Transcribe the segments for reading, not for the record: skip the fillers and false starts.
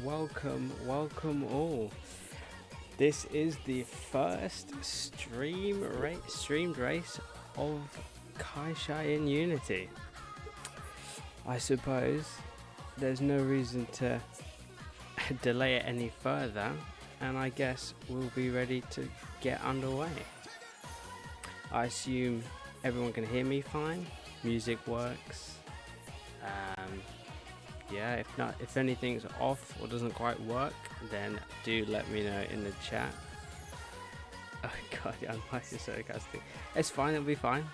welcome all. This is the first streamed race of Kaishai in Unity. I suppose there's no reason to delay it any further, and I guess we'll be ready to get underway. I assume everyone can hear me fine, music works. Yeah, if anything's off or doesn't quite work, then do let me know in the chat. Oh god, yeah, I'm so sarcastic. It's fine, it'll be fine.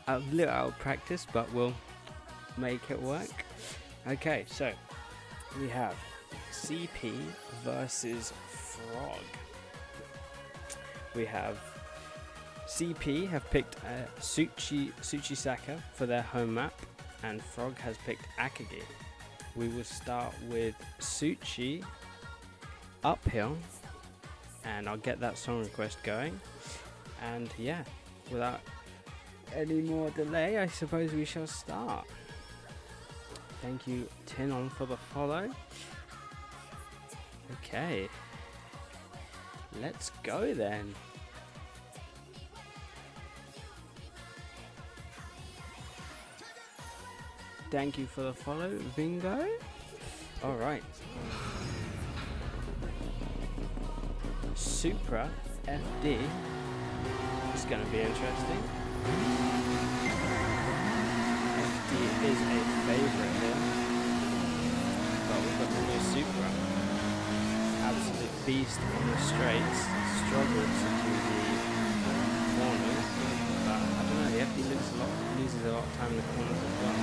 A little out of practice, but we'll make it work. Okay, so we have CP versus Frog. We have CP have picked Tsuchisaka for their home map, and Frog has picked Akagi. We will start with Tsuchi uphill, and I'll get that song request going. And yeah, without any more delay, I suppose we shall start. Thank you, Tinon, for the follow. Okay, let's go then. Thank you for the follow, Bingo. Alright. Supra FD is going to be interesting. FD is a favourite here. But we've got the new Supra. Absolute beast on the straights. Struggled to do the corners. But I don't know, the FD loses a lot of time in the corners as well.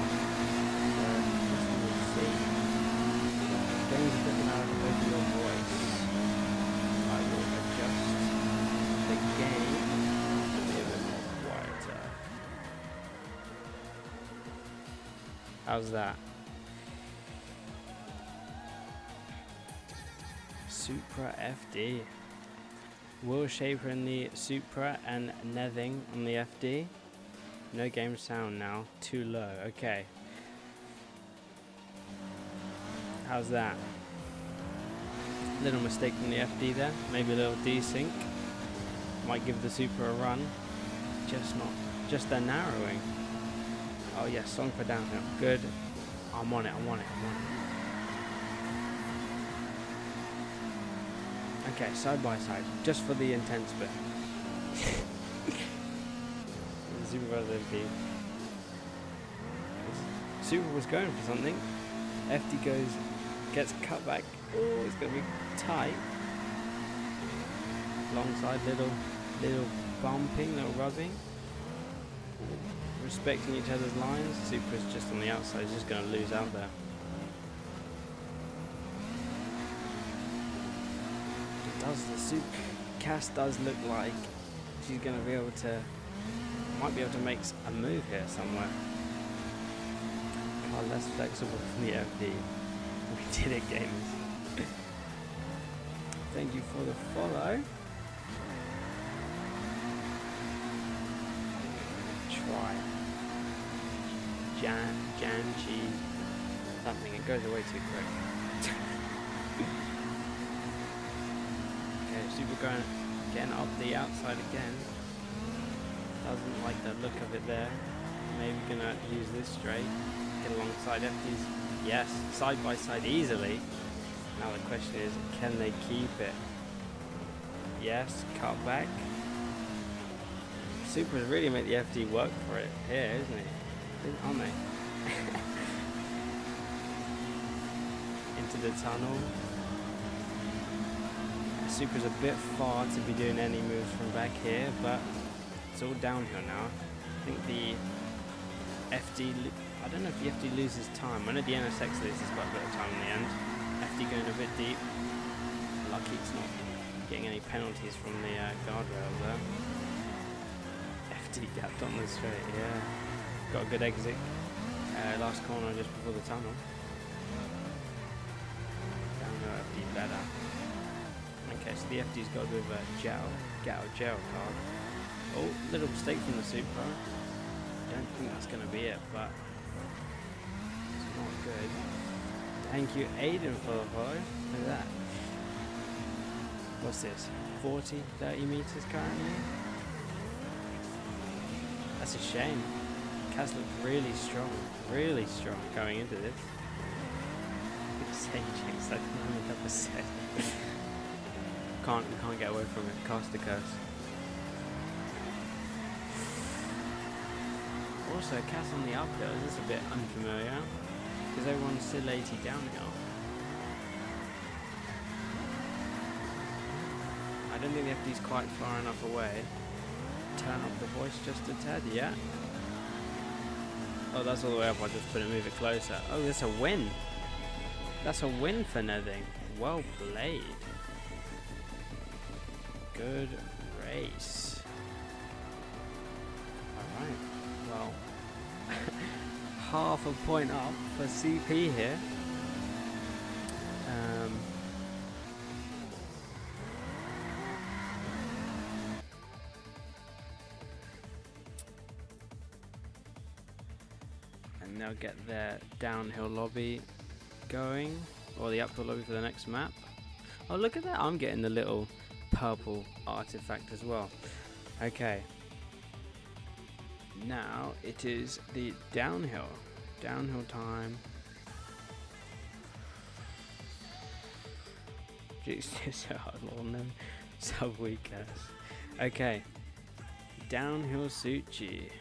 Game's a bit loud over your voice. I will adjust the game to be a bit more quieter. How's that? Supra FD. Will Shaper in the Supra and Nething on the FD. No game sound now. Too low. Okay. How's that? Little mistake from the FD there. Maybe a little desync. Might give the Super a run. Just the narrowing. Oh yeah, song for downhill. Good. I'm on it. Okay, side by side. Just for the intense bit. Super versus FD. Super was going for something. FD gets cut back. Oh, it's going to be tight. Long side, little bumping, little rubbing. Respecting each other's lines. Supra's just on the outside, he's just going to lose out there. The Sup cast does look like she's going to be able to, might be able to make a move here somewhere. Far less flexible than the FD. We did it, gamers. Thank you for the follow. Try. Janji. Something, it goes away too quick. Okay, Super getting up the outside again. Doesn't like the look of it there. Maybe gonna use this straight. Get alongside FD's. Yes, side by side easily. Now the question is, can they keep it? Yes, cut back. Supers really make the FD work for it here, isn't it? Aren't they? Into the tunnel. Super's a bit far to be doing any moves from back here, but it's all downhill now. I think the FD, I don't know if the FD loses time. I know the NSX loses quite a bit of time in the end. FD going a bit deep. Lucky it's not getting any penalties from the guardrail there. FD gapped on the straight, yeah. Got a good exit. Last corner just before the tunnel. Downhill FD better. Okay, so the FD's got a bit of a Gao card. Oh, little mistake from the Supra. Don't think that's going to be it, but it's not good. Thank you, Aiden, for the follow. Look at that. What's this? 30 meters currently? That's a shame. Cas looked really strong going into this. Sagings, I don't know what that was said. Can't get away from it. Cast the curse. Also, Cas on the uphill is a bit unfamiliar because everyone's still 80 downhill. I don't think the FD's quite far enough away. Turn up the voice just a tad, yeah. Oh, that's all the way up. I just put it, move it closer. Oh, that's a win. That's a win for Nething. Well played. Good race. Alright, well, half a point up for CP here. And they'll get their downhill lobby going, or the uphill lobby for the next map. Oh, look at that, I'm getting the little purple artifact as well. Okay, now it is the downhill time. Jeez, so long then. Subway curse. Okay, downhill Suchi.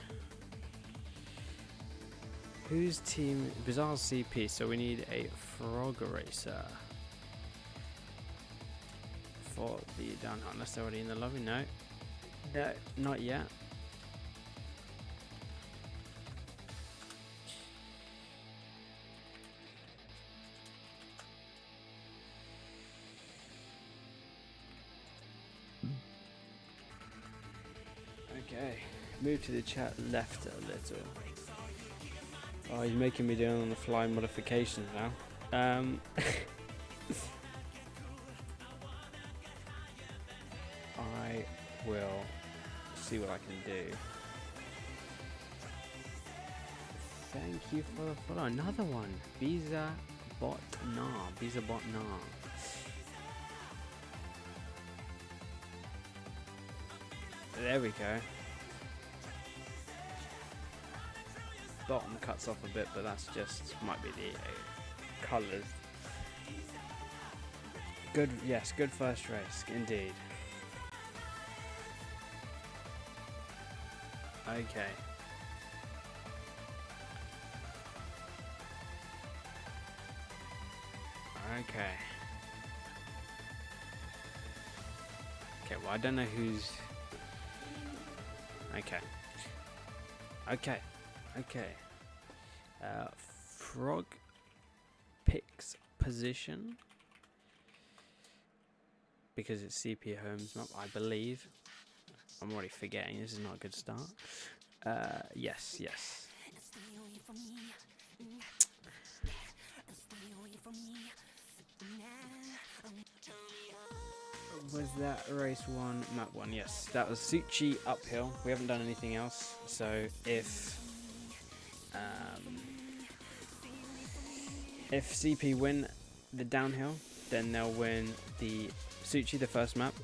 Whose team? Bizarre CP, so we need a frog racer for the downhill. Unless they're already in the lobby. No, not yet. Okay, move to the chat left a little. Oh, you're making me do it on the fly modifications now. I will see what I can do. Thank you for the follow. Another one. Biza Bot Nah. There we go. Bottom cuts off a bit, but that's just might be the colours. Good, yes, good first race indeed. Okay. Okay, well, I don't know who's... Okay. Frog picks position because it's CP Homes map, I believe. I'm already forgetting. This is not a good start. Yes. Was that race 1, map 1? Yes, that was Suchi uphill. We haven't done anything else, so if CP win the downhill, then they'll win the Suchi, the first map.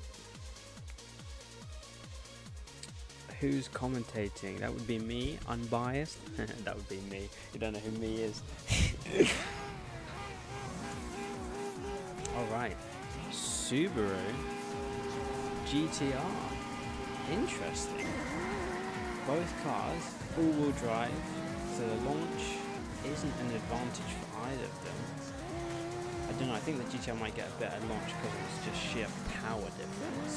Who's commentating? That would be me, unbiased. That would be me. You don't know who me is. Alright, Subaru GTR. Interesting. Both cars all-wheel drive, so the launch isn't an advantage for either of them. I don't know, I think the GTR might get a better launch because it's just sheer power difference.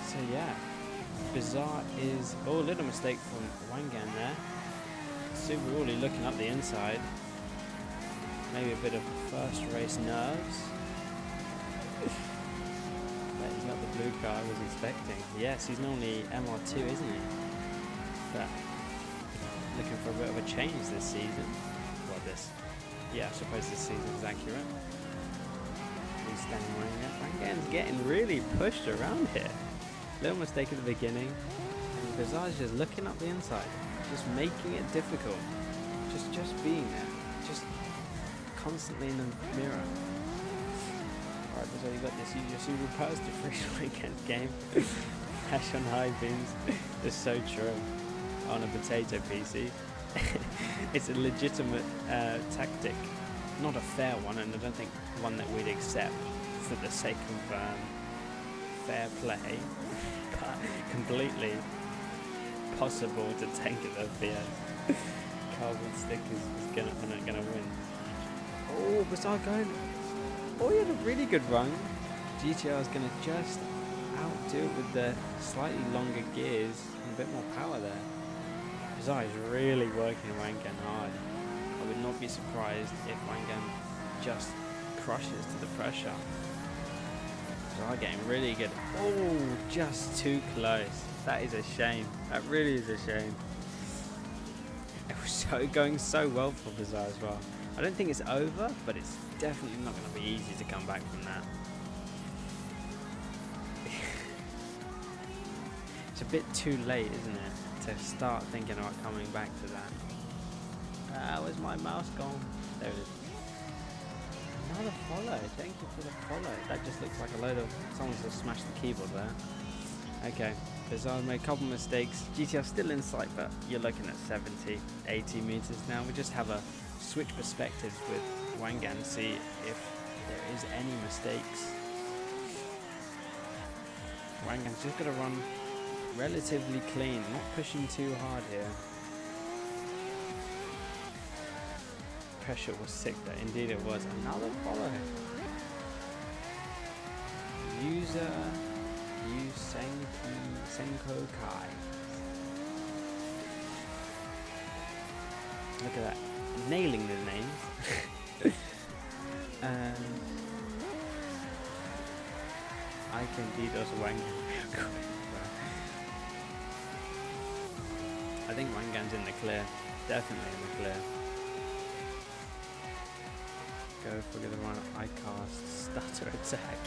So yeah, Bizarre is... Oh, a little mistake from Wangan there. Subaru really looking up the inside. Maybe a bit of first race nerves. But he's got the blue car I was expecting. Yes, he's normally MR2, isn't he? But looking for a bit of a change this season. Well, yeah, I suppose this season is accurate. He's standing right there. Wangan's getting really pushed around here. Little mistake at the beginning. And Bizarre's just looking up the inside. Just making it difficult. Just being there. Just constantly in the mirror. Alright, so you got this. You just repairs the free weekend game. Flash on high beams. It's so true. On a potato PC. It's a legitimate tactic. Not a fair one, and I don't think one that we'd accept for the sake of fair play. But completely possible to tank at FPS. Carbon stick is gonna win. Oh, Bizarre going. Oh, he had a really good run. GTR is gonna just outdo it with the slightly longer gears and a bit more power there. Bizarre is really working Wangan hard. I would not be surprised if Wangan just crushes to the pressure. Bizarre getting really good. Oh, just too close. That is a shame. That really is a shame. It was going so well for Bizarre as well. I don't think it's over, but it's definitely not going to be easy to come back from that. It's a bit too late, isn't it, to start thinking about coming back to that. Where's my mouse gone? There it is. Another follow. Thank you for the follow. That just looks like a load of... Someone's just smashed the keyboard there. Okay. Bizarre made a couple mistakes. GTR still in sight, but you're looking at 70, 80 meters now. We just have a switch perspectives with Wangan, see if there is any mistakes. Wangan's just got to run relatively clean, not pushing too hard here. Pressure was sick there, indeed it was. Another follow. User Senko Kai. Look at that. Nailing the names. I can DDoS Wangan. I think Wangan's in the clear. Definitely in the clear. Go for the run. ICAST stutter attack.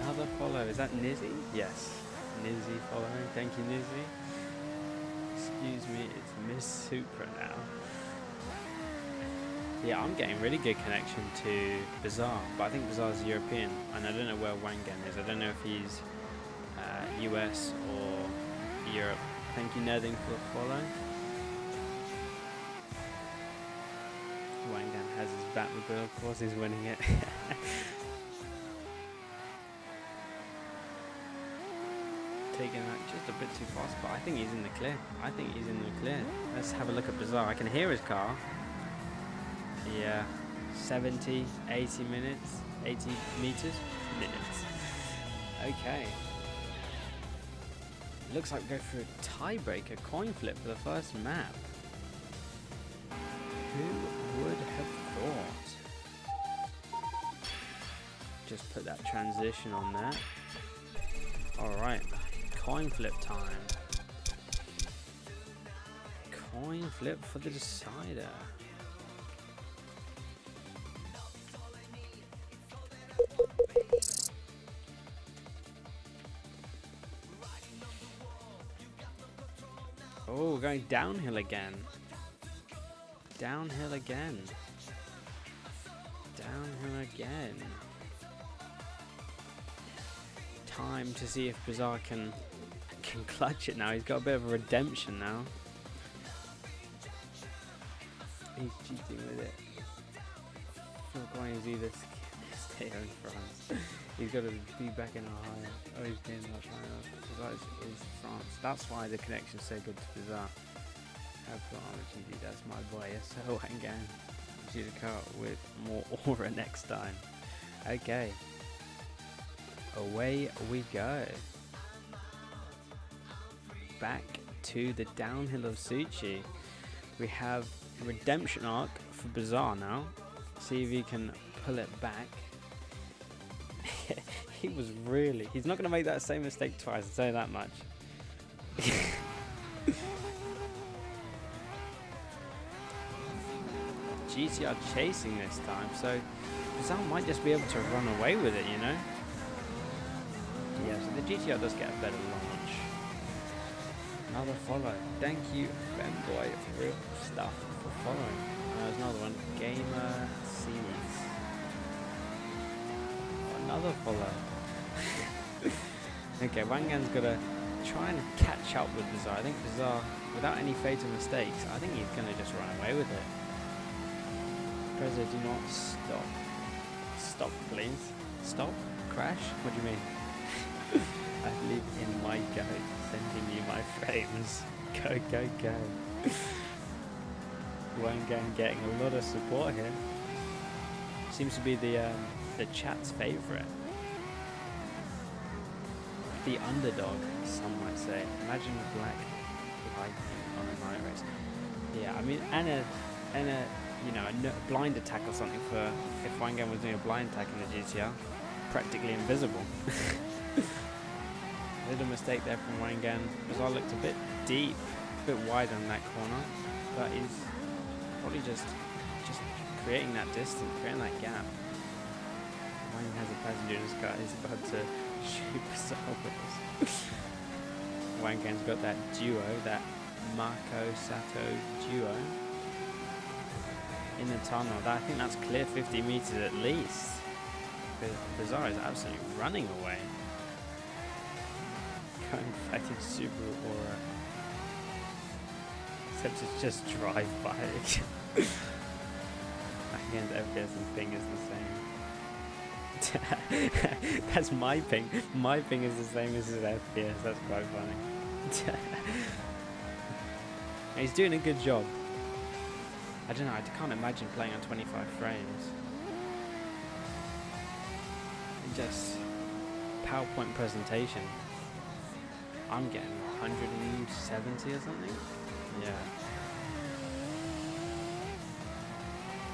Another follow. Is that Nizzy? Yes. Nizzy following. Thank you, Nizzy. Excuse me, it's Miss Supra now. Yeah, I'm getting really good connection to Bizarre, but I think Bizarre's European, and I don't know where Wangan is. I don't know if he's US or Europe. Thank you, Nerding, for the follow. Wangan has his Batmobile, of course he's winning it. Taking that just a bit too fast, but I think he's in the clear. Let's have a look at Bizarre. I can hear his car. Yeah, 70, 80 minutes, 80 meters, minutes. Okay. Looks like we go for a tiebreaker coin flip for the first map. Who would have thought? Just put that transition on there. Alright. Coin flip time. Coin flip for the decider. Oh, going downhill again. Downhill again. Downhill again. Time to see if Bizarre can clutch it now. He's got a bit of a redemption now. He's cheating with it. Is either stay in France. He's got to be back in Ohio. Oh, he's getting not China. Bizarre is France. That's why the connection's so good to Bizarre. Have fun with GD, that's my boy. Yes, so again. See the car with more aura next time. Okay. Away we go. Back to the downhill of Suchi. We have redemption arc for Bizarre now. See if he can pull it back. He's not going to make that same mistake twice, I'll say that much. GTR chasing this time, so Bizarre might just be able to run away with it, you know? Yeah, so the GTR does get a better launch. Another follow. Thank you, Femboy, real stuff, for following. There's another one. Gamer Series. Another follow. Okay, Wangan's gotta try and catch up with Bizarre. I think Bizarre, without any fatal mistakes, I think he's gonna just run away with it. Preza, do not stop. Stop, please. Stop? Crash? What do you mean? I live in my go, sending you my frames. Go, go, go. Wangan getting a lot of support here. Seems to be the chat's favourite. The underdog, some might say. Imagine Black Lightning on a night race. Yeah, I mean, and a you know, a blind attack or something for if Wangan was doing a blind attack in the GTR, practically invisible. Little mistake there from Wangan. Bizarre looked a bit deep, a bit wide on that corner, but he's probably just creating that distance, creating that gap. Wangan has a passenger in his car. He's about to shoot Bizarre with us. Wangan's got that duo, that Marco Sato duo in the tunnel. I think that's clear 50 meters at least. Bizarre is absolutely running away. Going fighting Subaru Aura. Except it's just drive by. Against FPS and ping is the same. That's my ping. My ping is the same as his FPS. That's quite funny. He's doing a good job. I don't know, I can't imagine playing on 25 frames. Just PowerPoint presentation. I'm getting 170 or something. Yeah.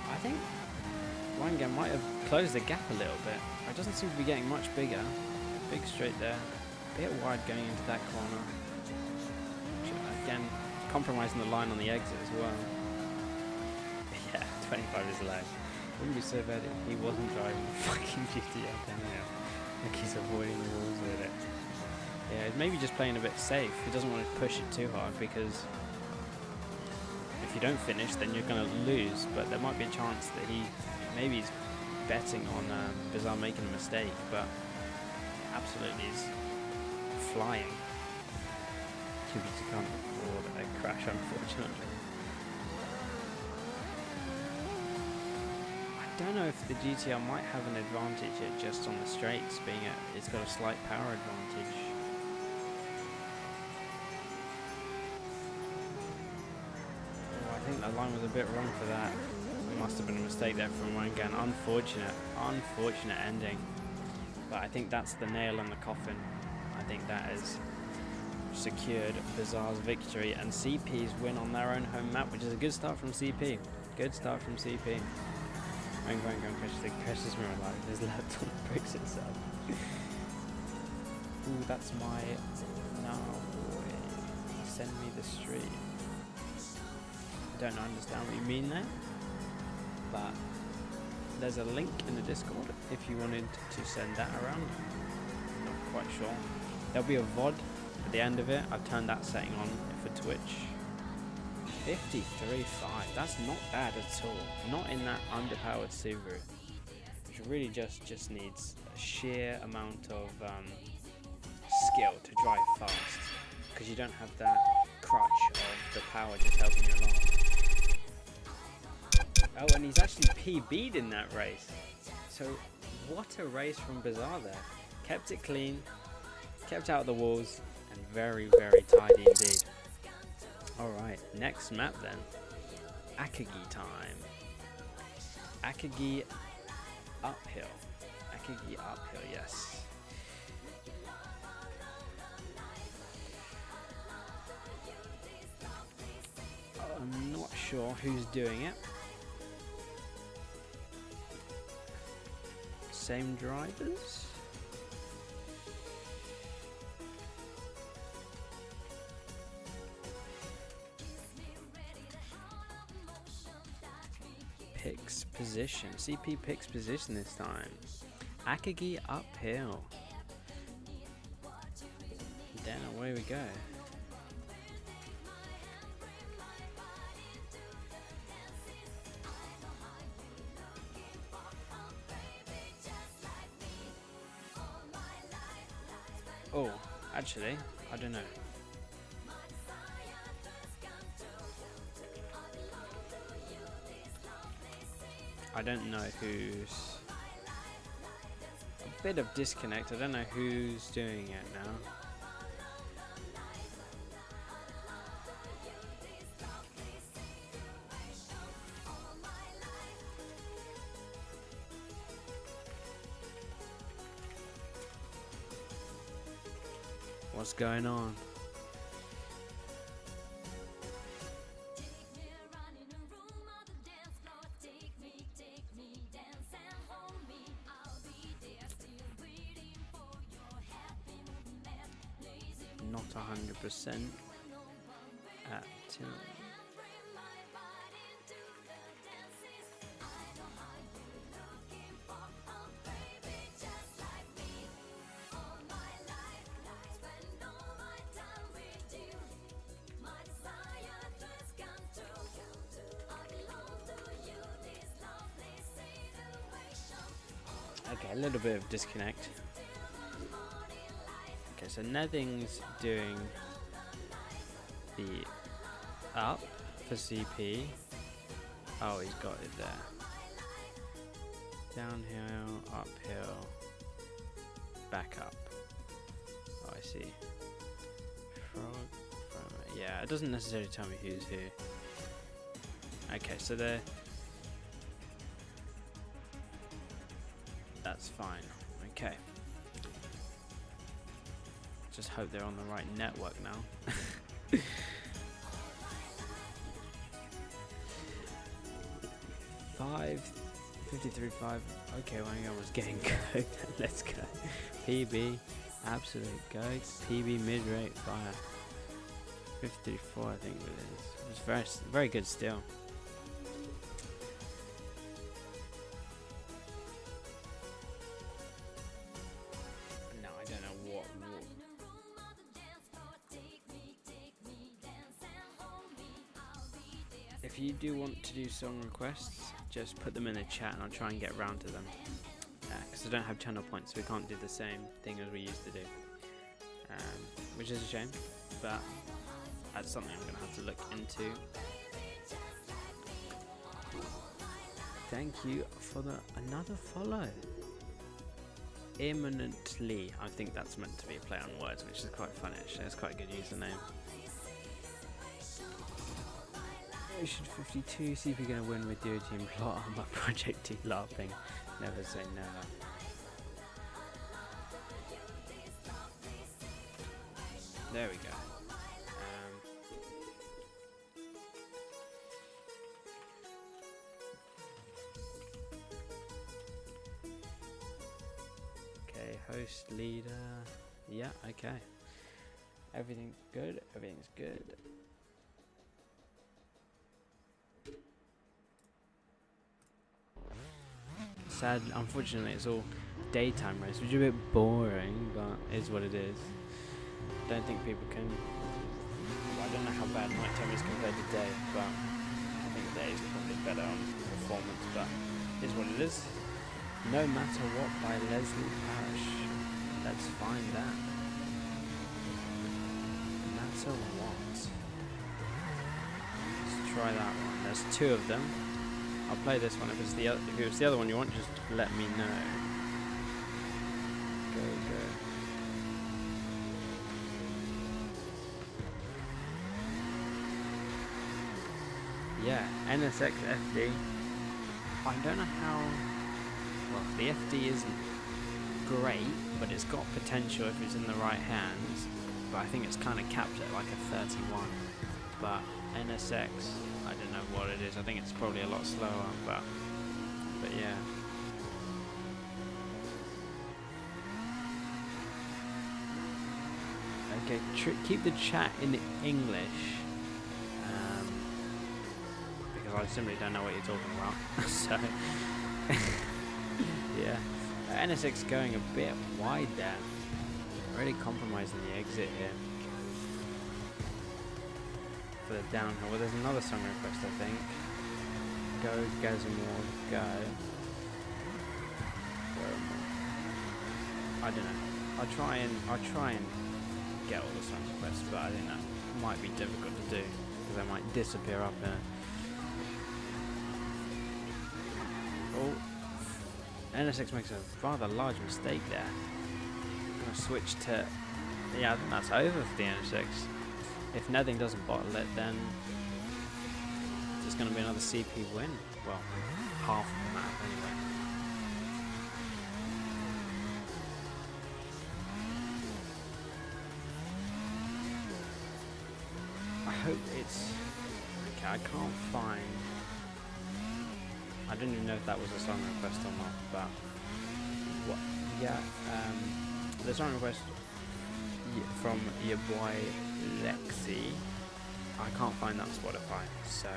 I think Wangan might have closed the gap a little bit. It doesn't seem to be getting much bigger. Big straight there. A bit wide going into that corner. Again, compromising the line on the exit as well. Yeah, 25 is low. Wouldn't be so bad if he wasn't driving the fucking GTR downhill. Like he's avoiding the walls with it. Yeah, maybe just playing a bit safe. He doesn't want to push it too hard because if you don't finish, then you're going to lose. But there might be a chance that maybe he's betting on Bizarre making a mistake, but absolutely is flying. You can't afford a crash, unfortunately. I don't know if the GTR might have an advantage here just on the straights, being it's got a slight power advantage. Oh, I think the line was a bit wrong for that. It must have been a mistake there from Wangan. Unfortunate ending. But I think that's the nail in the coffin. I think that has secured Bizarre's victory and CP's win on their own home map, which is a good start from CP. Good start from CP. Wangan crashes me alive. His laptop breaks itself. Ooh, that's my no boy. Send me the stream. I don't understand what you mean there, but there's a link in the Discord if you wanted to send that around. Not quite sure. There'll be a VOD at the end of it. I've turned that setting on for Twitch. 53.5. That's not bad at all. Not in that underpowered Subaru, which really just needs a sheer amount of skill to drive fast, because you don't have that crutch of the power just helping you along. Oh, and he's actually PB'd in that race. So what a race from Bizarre there. Kept it clean, kept out of the walls, and very, very tidy indeed. Alright, next map then. Akagi time. Akagi uphill. Akagi uphill, yes. I'm not sure who's doing it. Same drivers? Picks position. CP picks position this time. Akagi uphill. Then away we go. Oh, actually, I don't know. I don't know who's... A bit of disconnect. I don't know who's doing it now. What's going on? Not 100% at till. Okay, a little bit of disconnect. Okay, so nothing's doing the up for CP. Oh, he's got it there. Downhill, uphill, back up. Oh, I see. Frog, yeah, it doesn't necessarily tell me who's who. Okay, so they're... That's fine. Okay. Just hope they're on the right network now. 5:53.5. Okay, well, I was getting go. Let's go. PB, absolute go. PB mid rate fire. 54, I think it is. It was very, very good still. No, I don't know what. If you do want to do song requests, just put them in the chat and I'll try and get around to them. Because I don't have channel points, so we can't do the same thing as we used to do. Which is a shame, but that's something I'm going to have to look into. Thank you for another follow. Imminently, I think that's meant to be a play on words, which is quite fun actually. It's quite a good username. Ocean 52, CP gonna win with your team plot on my project team laughing. Never say never. There we go. Okay, host, leader. Yeah, okay. Everything's good. Everything's good. Sad, unfortunately, it's all daytime race, which is a bit boring, but it is what it is. Don't think people can. Well, I don't know how bad nighttime is compared to day, but I think day is probably better on performance. But it is what it is. No Matter What by Leslie Parrish. Let's find that. No Matter What. Let's try that one. There's two of them. I'll play this one. If it's the other one you want, just let me know. Go. Yeah, NSX FD. I don't know how. Well, the FD isn't great, but it's got potential if it's in the right hands. But I think it's kind of capped at like a 31. But NSX, I don't know what it is. I think it's probably a lot slower, but yeah. Okay, keep the chat in English, because I simply don't know what you're talking about. So, yeah. NSX going a bit wide there. Really compromising the exit here. For the downhill. Well, there's another song request, I think. Go, Gazimore, go. I don't know. I'll try and get all the song requests, but I think that might be difficult to do because I might disappear up in it. Oh, NSX makes a rather large mistake there. I'm gonna switch to, yeah, I think that's over for the NSX. If nothing doesn't bottle it, then it's gonna be another CP win. Well, half of the map anyway. I hope it's okay. I can't find. I don't even know if that was a song request or not, but what? Yeah, the song request from your boy Lexi. I can't find that on Spotify, so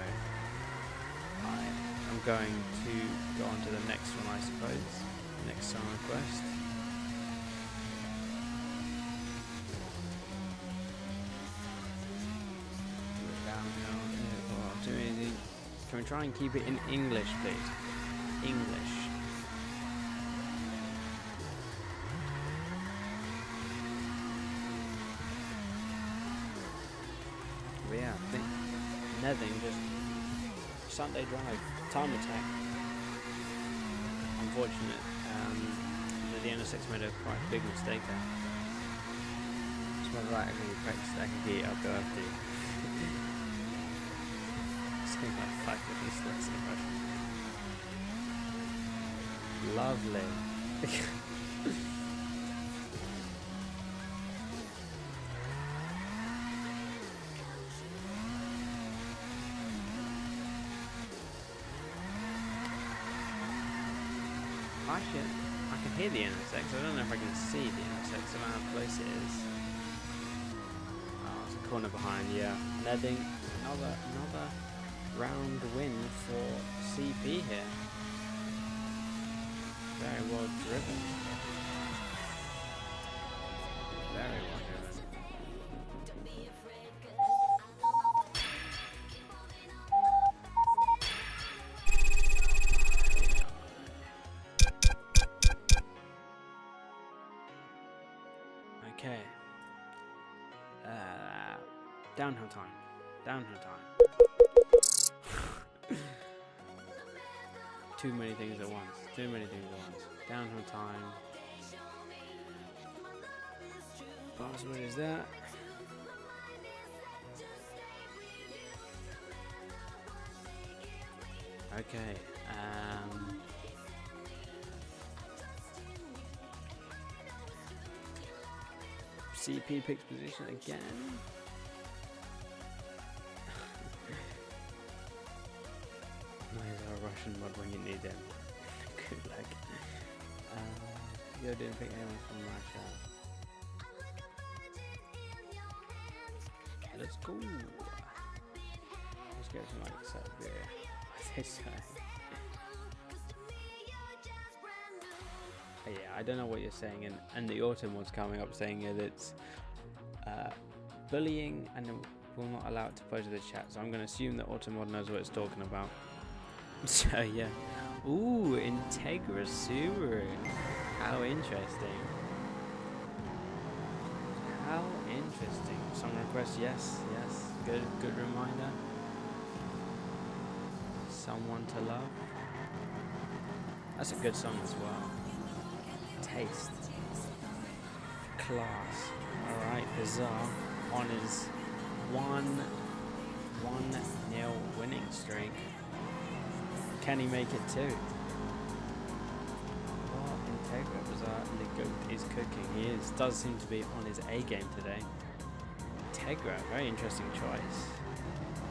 I'm going to go on to the next one, I suppose. Next song request. Can we try and keep it in English, please? English. But yeah, I think nothing, just Sunday drive, time attack. Unfortunate that the NSX made a quite big mistake there. It's not right, actually practice I can get up there after you. Like 5 minutes less in Russian. Lovely. Actually, I can hear the NSX. I don't know if I can see the NSX. I don't know how close it is. Oh, it's a corner behind. Yeah, netting another round win for CP here. Very well driven. Very well driven. Okay. Downhill time. Downhill time. Too many things at once. Too many things at once. Downhill time. Password is that. Okay. CP picks position again. Russian mod when you need them. Good luck. You didn't pick anyone from Russia. Let's go. Let's go to like Siberia. I think so. Yeah, I don't know what you're saying, and the autumn was coming up saying that it's bullying and will not allow it to post to the chat. So I'm going to assume that Automod knows what it's talking about. So yeah. Ooh, Integra Subaru. How interesting. How interesting. Song request, yes. Good reminder. Someone to Love. That's a good song as well. Taste. Class. Alright, Bizarre on his 1-0 winning streak. Can he make it too? Well, Integra Bizarre, the GOAT is cooking. He does seem to be on his A game today. Integra, very interesting choice.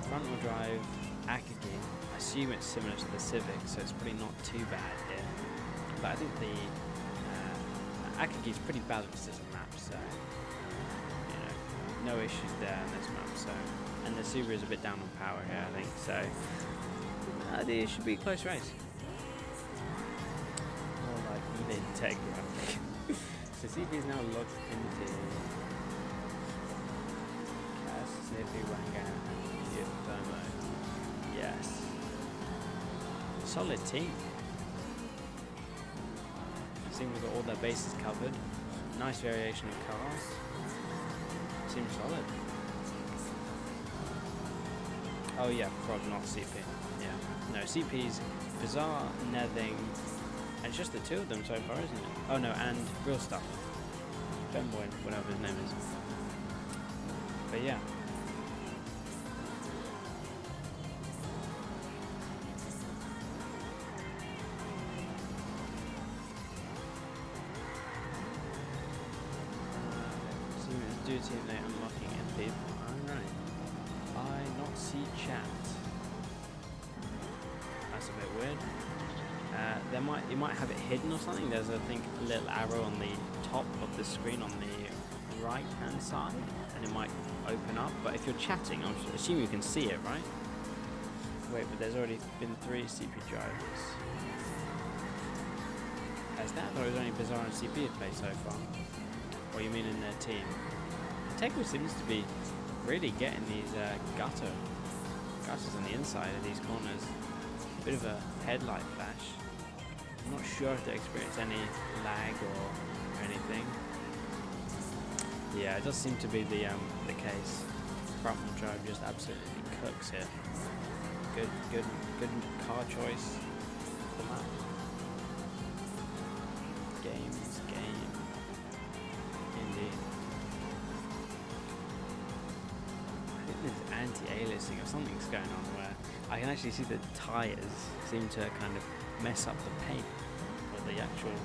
Front wheel drive, Akagi. I assume it's similar to the Civic, so it's probably not too bad here. But I think the Akagi is pretty balanced as a map, so no issues there in this map. So, and the Subaru is a bit down on power here, I think. So. I think it should be a close race. More like the Integra. So CP is now locked into Cassidy Wangan and Thermo. Yes. Solid team. Seems we've got all their bases covered. Nice variation of cars. Seems solid. Oh yeah, Frog, not CP. Yeah. No, CP's Bizarre, Nething, and it's just the two of them so far, isn't it? Oh no, and Real Stuff. Femboy, whatever his name is. But yeah. Do team they unlocking MP? I don't know. I not see chat. That's a bit weird. You might have it hidden or something. There's I think a little arrow on the top of the screen on the right hand side, and it might open up. But if you're chatting, I'm assuming you can see it, right? Wait, but there's already been 3 CP drivers. As that, or is only Bizarre and CP have played so far? Or you mean in their team? Integral seems to be really getting these gutters on the inside of these corners. Bit of a headlight flash. I'm not sure if they experience any lag or anything. Yeah, it does seem to be the case. Front wheel drive just absolutely cooks it. Good car choice for the map. Game. Indeed. I think there's anti-aliasing or something's going on where I can actually see the tyres seem to kind of mess up the paint or the actual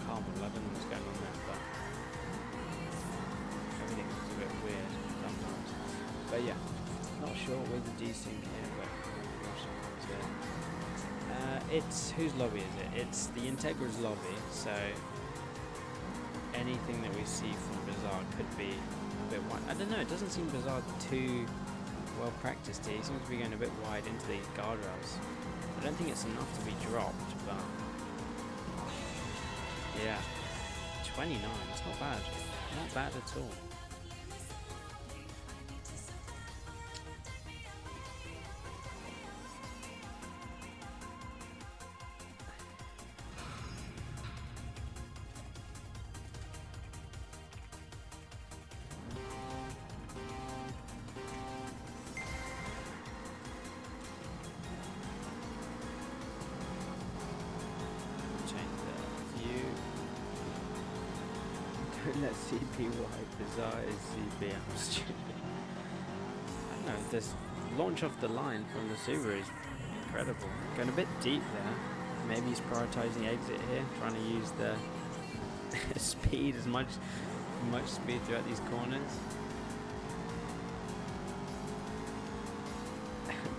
car model. I don't know what's going on there, but everything looks a bit weird sometimes. But yeah, not sure with the desync here, but it's whose lobby is it? It's the Integra's lobby, so anything that we see from Bizarre could be a bit wide. I don't know, it doesn't seem Bizarre too well practiced here. He seems to be going a bit wide into the guardrails. I don't think it's enough to be dropped, but yeah, 29, it's not bad. Not bad at all. Let CP wide, Bizarre is CP, I'm stupid. I don't know, this launch off the line from the Subaru is incredible. Going a bit deep there. Maybe he's prioritising exit here, trying to use the speed as much speed throughout these corners.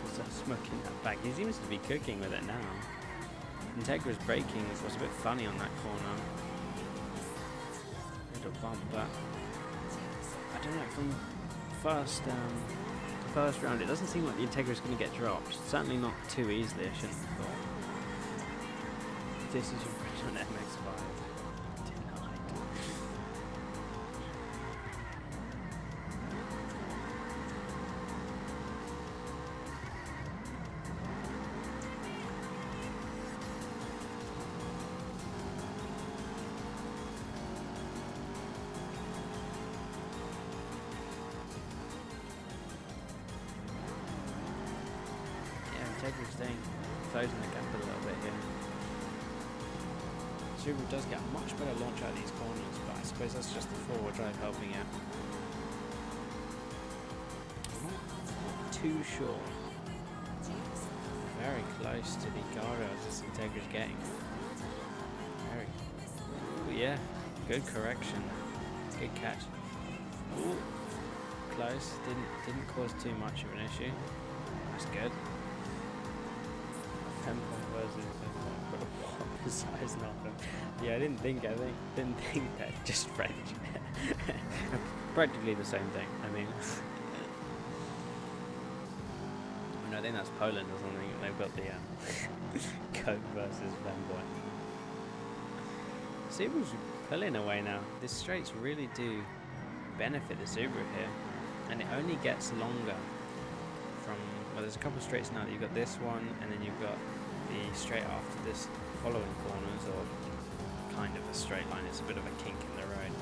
Bizarre smoking that back. He seems to be cooking with it now. Integra's braking was a bit funny on that corner. Bump, but I don't know, from first round it doesn't seem like the Integra is going to get dropped, certainly not too easily. I shouldn't have thought. This is your bridge on MX-5 denied. Integra's staying, closing the gap a little bit here. Subaru does get a much better launch out of these corners, but I suppose that's just the forward drive helping it. Not too sure. Very close to the guardrails this Integra's getting. Very. Ooh, yeah, good correction. Good catch. Ooh, close. Didn't cause too much of an issue. That's good. What the size not them. Yeah, I didn't think that. Just French. Practically the same thing. I mean, I think that's Poland or something. They've got the Coke versus Femboy. Subaru's pulling away now. The straights really do benefit the Subaru here, and it only gets longer from. Well, there's a couple of straights now. You've got this one, and then you've got the straight after this following corners, or kind of a straight line. It's a bit of a kink in the road.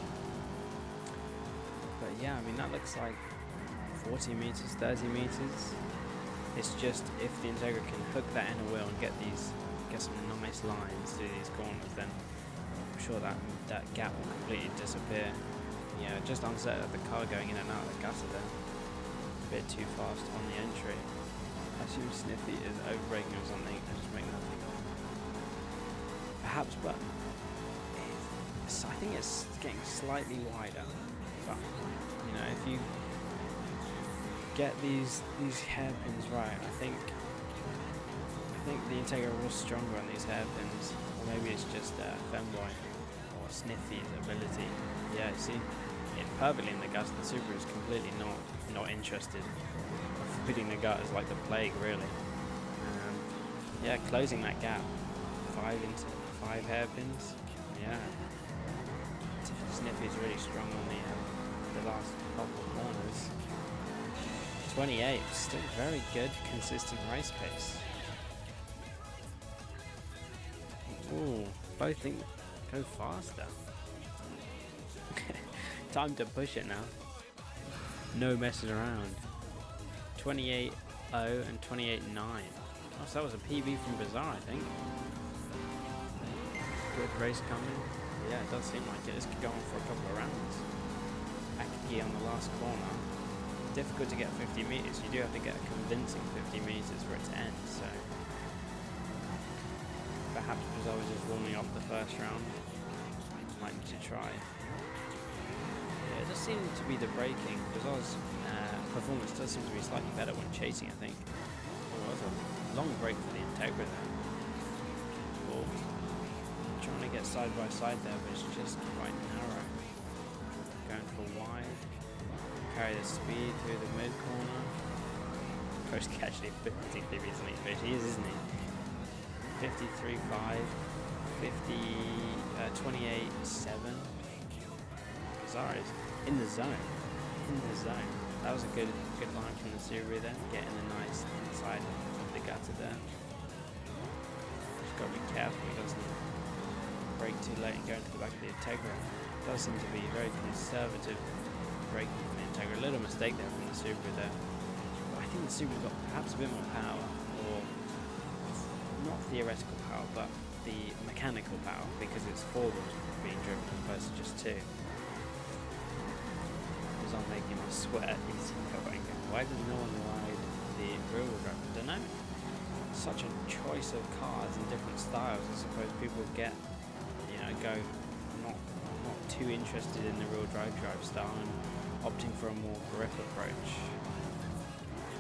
yeah, I mean that looks like 40 meters, 30 meters. It's just if the Integra can hook that inner wheel and get some nice lines through these corners, then I'm sure that gap will completely disappear. Yeah, just unset of the car going in and out of the gutter there. A bit too fast on the entry. I assume Sniffy is overbraking or something and just make nothing. Perhaps, but I think it's getting slightly wider. But you know, if you get these hairpins right, I think the Integra was stronger on these hairpins, or maybe it's just Femboy or Sniffy's ability. Yeah, see, it's perfectly in the guts. The Super is completely not interested. Hitting the gut is like the plague, really. Yeah, closing that gap. 5 hairpins. Yeah. Sniffy's really strong on the last couple of corners. 28, still very good, consistent race pace. Ooh, both think go faster. Time to push it now. No messing around. 28.0 and 28.9. Oh, so that was a PB from Bazaar, I think. Good race coming. Yeah, it does seem like it. This could go on for a couple of rounds. Akiki on the last corner. Difficult to get 50 meters. You do have to get a convincing 50 meters for it to end, so perhaps Bazaar was just warming up the first round. Might need to try. Yeah, it does seem to be the braking. Bazaar's performance does seem to be slightly better when chasing, I think. Oh, that was a long break for the Integra there. Oh, trying to get side by side there, but it's just quite narrow. Going for wide. Carry the speed through the mid corner. Coach actually particularly recently, but he is, isn't he? 53.5, 28.7. Bazaar is in the zone. In the zone. That was a good line from the Subaru then, getting the nice inside of the gutter there. Just got to be careful he doesn't brake too late and go into the back of the Integra. Does seem to be very conservative braking from the Integra. A little mistake there from the Subaru there. But I think the Subaru's got perhaps a bit more power, or not theoretical power, but the mechanical power, because it's forward being driven as opposed to just two. I'm making my sweat. Why does no one ride the rear wheel drive? I don't know. Such a choice of cars and different styles. I suppose people get, go not too interested in the rear drive style and opting for a more grip approach.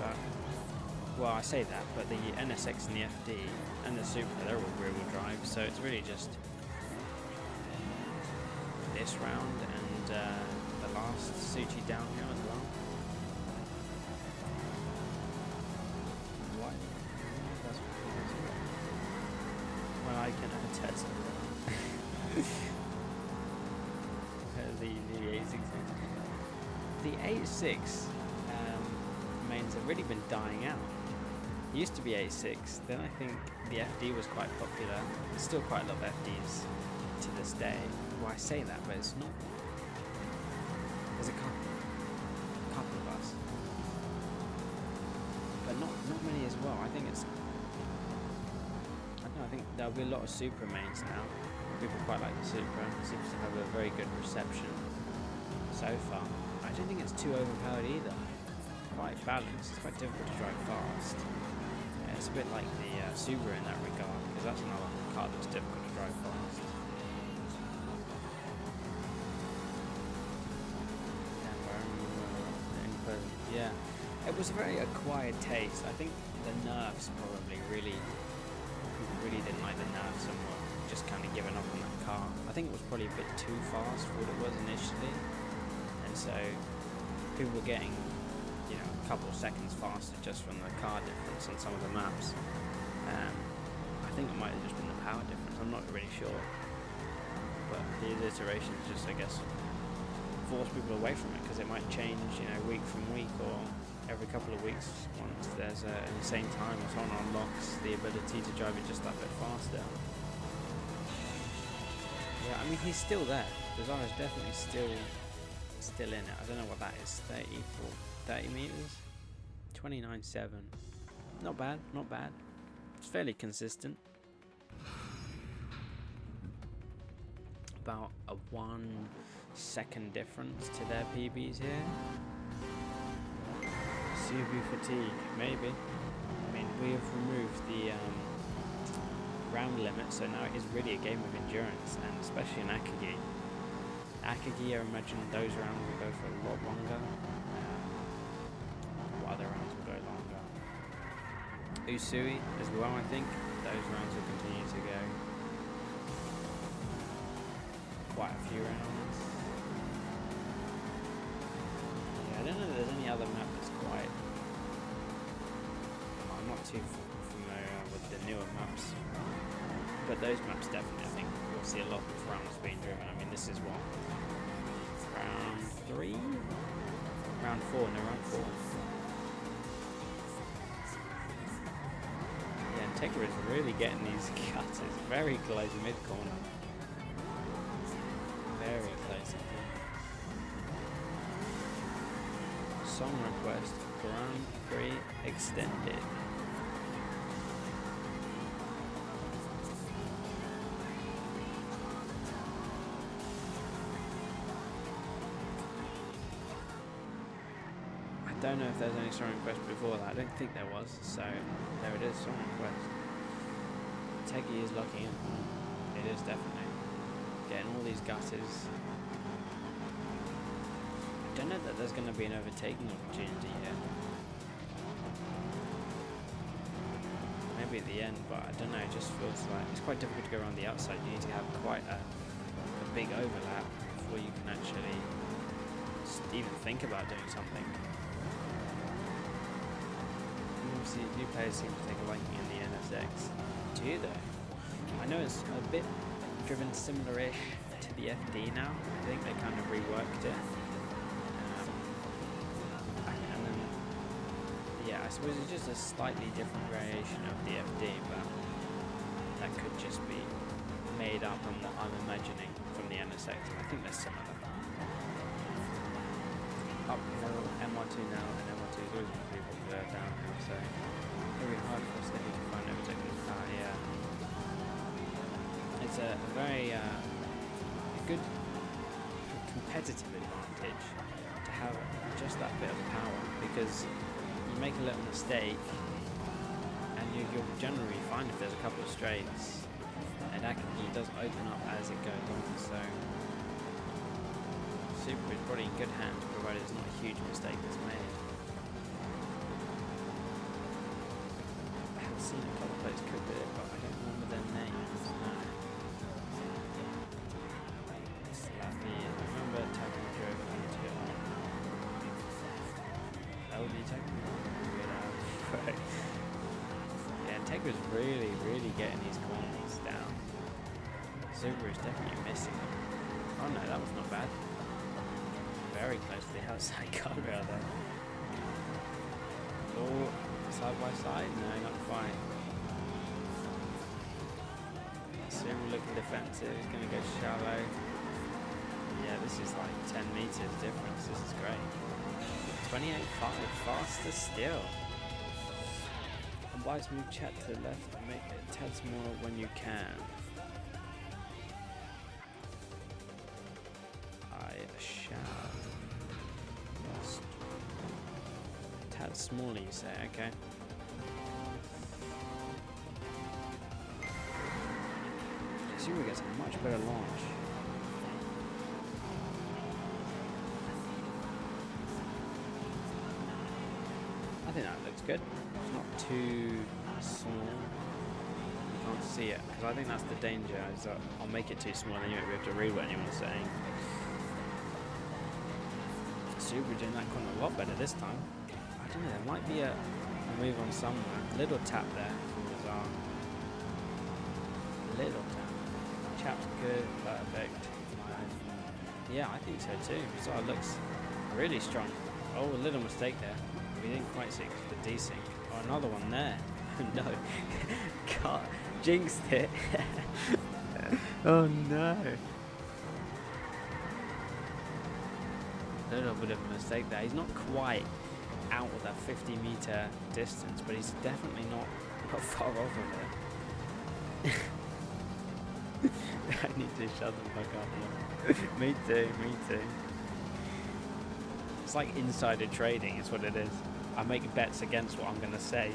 But well, I say that, but the NSX and the FD and the Super, they're all rear wheel drive, so it's really just this round and the last Suchi down here as well. What? That's well, I can attest to that. the 86. The 86 mains have really been dying out. It used to be 86, then I think the FD was quite popular. There's still quite a lot of FDs to this day. Well, I say that, but it's not. There's a couple of us, but not many as well. I think it's. I don't know. I think there'll be a lot of Supra mains now. People quite like the Supra. It seems to have a very good reception so far. I don't think it's too overpowered either. Quite balanced. It's quite difficult to drive fast. Yeah, it's a bit like the Subaru in that regard, because that's another car that's difficult to drive fast. Yeah, it was a very acquired taste. I think the nerves probably really didn't like the nerves and were just kind of giving up on that car. I think it was probably a bit too fast for what it was initially, and so people were getting a couple of seconds faster just from the car difference on some of the maps. I think it might have just been the power difference. I'm not really sure, but the iterations just, I guess, force people away from it, because it might change week from week or every couple of weeks once there's an insane time or someone unlocks the ability to drive it just that bit faster. Yeah, I mean, he's still there. Bazaar is definitely still still in it. I don't know what that is. 30 meters, 29.7. Not bad, not bad. It's fairly consistent. About a 1 second difference to their PBs here. CB fatigue, maybe. I mean, we have removed the round limit, so now it is really a game of endurance, and especially in Akagi. Akagi, I imagine those rounds will go for a lot longer, while other rounds will go longer. Usui as well, I think those rounds will continue to go quite a few rounds. Yeah, I don't know if there's any other map that's quite... I'm not too familiar with the newer maps, but those maps definitely, I think we'll see a lot of rounds being driven. I mean, this is what, round 3? Round 4, no, round 4. Yeah, and Tegra is really getting these cuts. It's very close mid-corner. Very close. Song request, Grand Prix extended. I don't know if there's any song request before that. I don't think there was, so there it is, song request. Teggy is locking in. It is definitely. Getting all these gutters. I don't know that there's going to be an overtaking opportunity here. Maybe at the end, but I don't know, it just feels like it's quite difficult to go around the outside. You need to have quite a big overlap before you can actually even think about doing something. Obviously, new players seem to take a liking in the NSX. Do you though? I know it's a bit driven similar-ish to the FD now. I think they kind of reworked it. And then, yeah, I suppose it's just a slightly different variation of the FD, but that could just be made up on what I'm imagining from the NSX. I think they're similar. Uphill, MR2 now, and MR2 is always going to be popular downhill, so very hard for us to find overtaking. Yeah. It's a very good competitive advantage to have just that bit of power, because you make a little mistake and you'll generally find if there's a couple of straights, and Akagi does open up as it goes on, so Super is probably in good hands provided it's not a huge mistake that's made. I have seen a couple of players could do it, but I don't remember their names. No. I remember Taco drove into LD Taco. Yeah, and Tegra's really getting these corners down. Super is definitely missing them. Oh no, that was not bad. Very close to the outside guardrail there. All side by side? No, not quite. Super looking defensive. He's going to go shallow. Yeah, this is like 10 meters difference. This is great. 28.5, faster still. Advise move chat to the left and make it a tad smaller when you can. I shall. Tad smaller, you say? Okay. Super gets a much better launch. I think that looks good. It's not too small. You can't see it, because I think that's the danger. Is that I'll make it too small and then you won't be able to read what anyone's saying. Super doing that corner a lot better this time. I don't know, there might be a move on somewhere. Little tap there from Lazar. Little tap. Chap's good, perfect. Yeah, I think so too. So it looks really strong. Oh, a little mistake there. We didn't quite see the desync. Oh, another one there. No. God, jinxed it. Oh no. A little bit of a mistake there. He's not quite out of that 50-meter distance, but he's definitely not far off of it. I need to shut the fuck up. Me too, me too. It's like insider trading, is what it is. I make bets against what I'm going to say.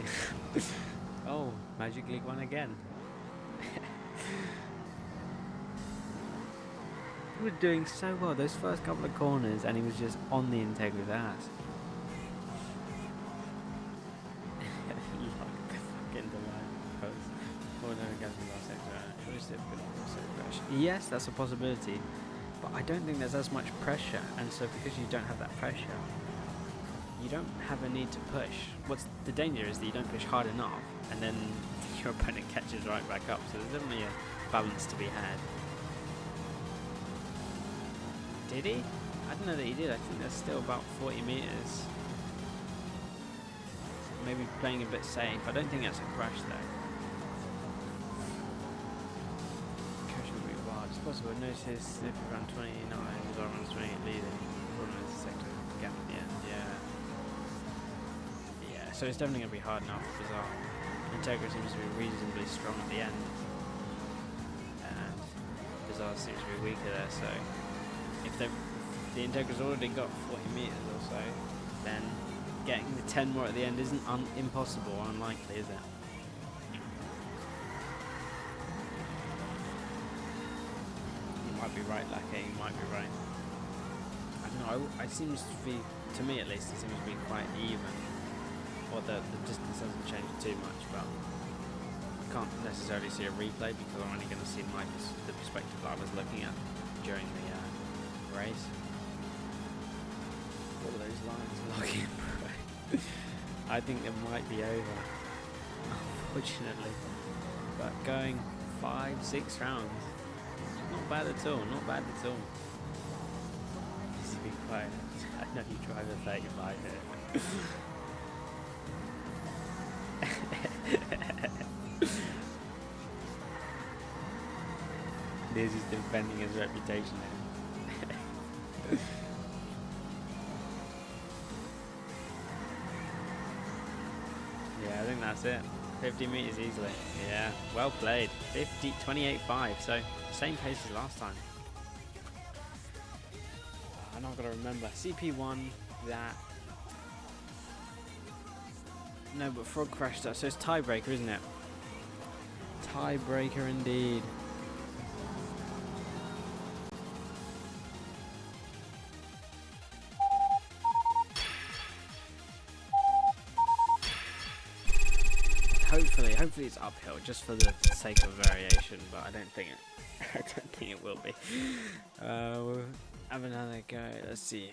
Oh, Magic League 1 again. He was doing so well those first couple of corners, and he was just on the intake with that. Yes, that's a possibility, but I don't think there's as much pressure, and so because you don't have that pressure, you don't have a need to push. What's the danger is that you don't push hard enough, and then your opponent catches right back up, so there's definitely a balance to be had. Did he? I don't know that he did. I think there's still about 40 meters. Maybe playing a bit safe. I don't think that's a crash though. It's possible. Notice if around 29 is around 28 leading. Sector gap at the end. Yeah, so it's definitely going to be hard enough. Bizarre. Integra seems to be reasonably strong at the end, and Bizarre seems to be weaker there. So if the Integra's already got 40 meters or so, then getting the 10 more at the end isn't impossible or unlikely, is it? Might be right, Lackey, you might be right. I don't know, it seems to be, to me at least, it seems to be quite even. Or the distance hasn't changed too much, but I can't necessarily see a replay because I'm only going to see the perspective that I was looking at during the race. What are those lines looking for? I think it might be over, unfortunately. But going 5-6 rounds. Not bad at all, not bad at all. Just be quiet. I know you drive a 35 here. This is defending his reputation here. Yeah, I think that's it. 50 meters easily. Yeah, well played. 28.5, so same pace as last time. I'm not gonna remember. CP won that. No, but Frog crashed that, so it's tiebreaker, isn't it? Tiebreaker indeed. Hopefully it's uphill just for the sake of variation, but I don't think it will be. We'll have another go. Let's see.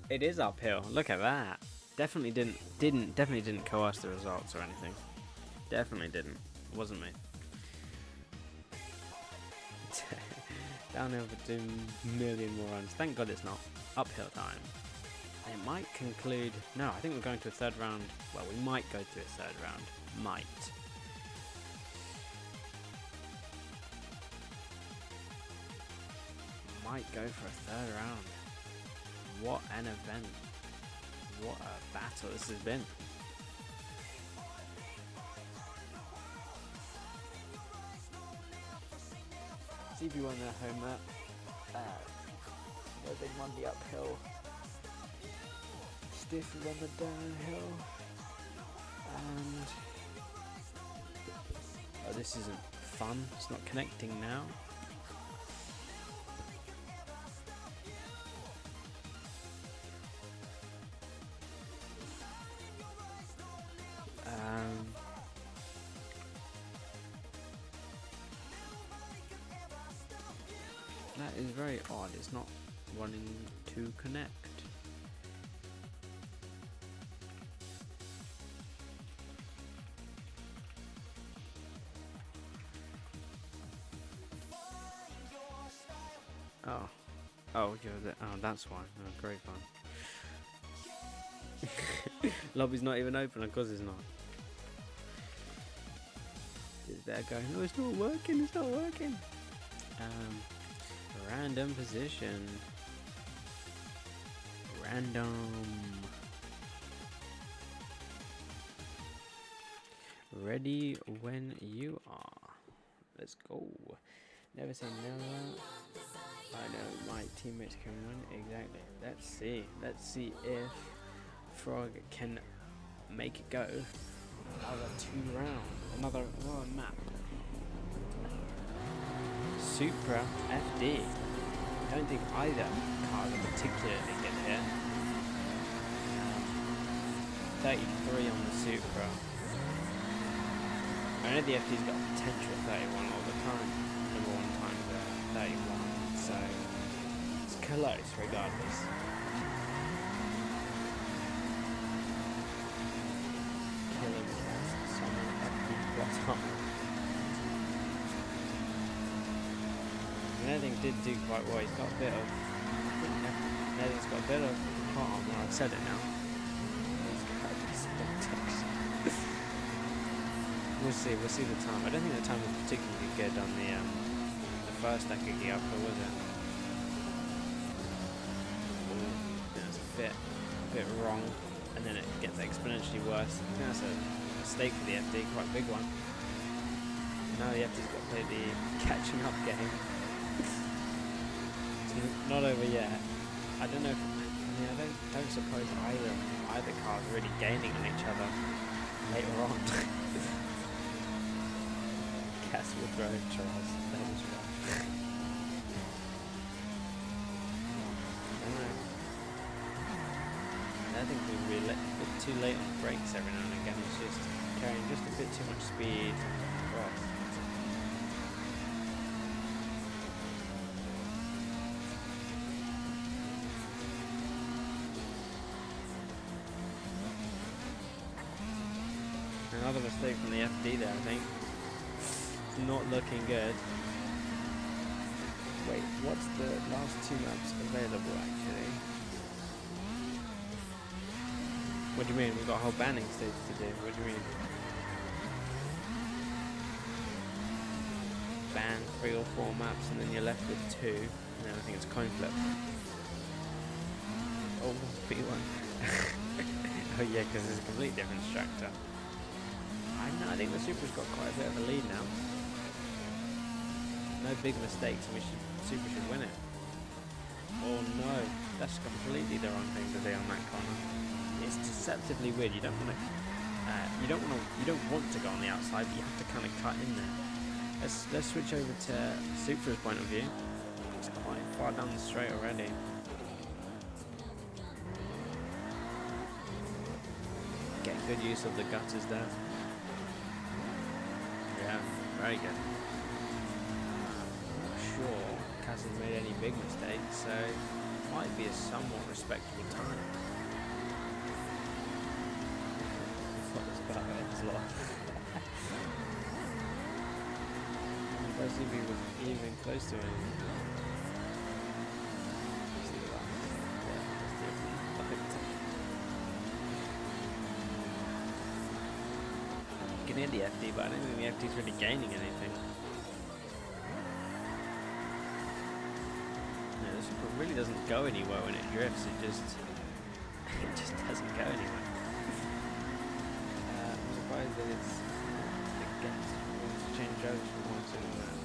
It is uphill. Look at that. Definitely didn't coerce the results or anything. Definitely didn't. It wasn't me. Downhill for 2 million more runs. Thank God it's not uphill time. And it might conclude. No, I think we're going to a third round. Well, we might go to a third round. Might. Might go for a third round. What an event. What a battle this has been. CP won their home map. They won the uphill. Stiffy won the downhill. And oh, this isn't fun. It's not connecting now. That is very odd. It's not wanting to connect. Oh, you're the. Oh, that's why. Oh, great fun. Lobby's not even open, of course it's not. Is there going, no, it's not working, it's not working. Random position. Random. Ready when you are. Let's go. Never say never. I know my teammates can win. Exactly. Let's see. Let's see if Frog can make it go. Another 2 rounds. Another map. Supra FD. I don't think either cars are particularly good here. 33 on the Supra. I know the FD's got potential 31 all the time. Number 1 times 31, so it's close regardless. Killing someone FD bottom. Netting did do quite well. He's got a bit of. Netting's got a bit of heart armor. I've said it now. We'll see the time. I don't think the time was particularly good on the first Akagi upper, was it? That's a bit wrong, and then it gets exponentially worse. I think that's a mistake for the FD, quite a big one. Now the FD's got to play the catching up game. It's not over yet. I don't know if, I don't suppose either car's really gaining on each other later on. Castle Road Charles. That was rough. I think we're a bit too late on brakes every now and again. It's just carrying just a bit too much speed across. Another mistake from the FD there, I think. Not looking good. Wait, what's the last 2 maps available actually? What do you mean? We've got a whole banning stage to do. What do you mean? Ban 3 or 4 maps and then you're left with 2 and then I think it's coin flip. Oh, B1. Oh yeah, because it's a completely different structure. I think the Supra's got quite a bit of a lead now. No big mistakes, and Supra should win it. Oh no, that's completely the wrong thing to do on that corner. It's deceptively weird. You don't want to. You don't want to go on the outside, but you have to kind of cut in there. Let's switch over to Supra's point of view. It's quite far down the straight already. Get good use of the gutters there. Yeah, very good. Not sure Cassie's made any big mistakes, so it might be a somewhat respectable time. Fuck this about it as well. I'm supposed to be even close to anything. Near the FD, but I don't think the FD is really gaining anything. No, this really doesn't go anywhere when it drifts. It just doesn't go anywhere. I'm surprised that it gets to change over from one to another.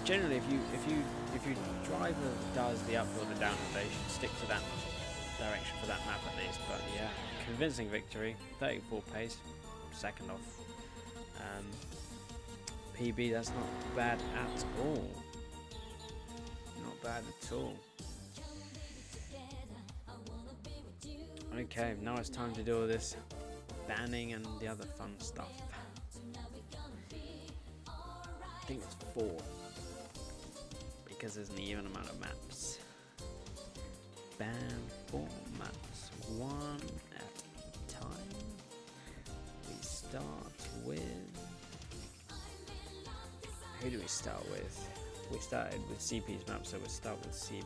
Generally, if your driver does the up or the down, they should stick to that direction for that map at least. But yeah, convincing victory. 34 pace, second off PB. That's not bad at all. Not bad at all. Okay, now it's time to do all this banning and the other fun stuff. I think it's 4 because there's an even amount of maps. Ban 4 maps, 1 at a time. We start with... Who do we start with? We started with CP's map, so we'll start with CP.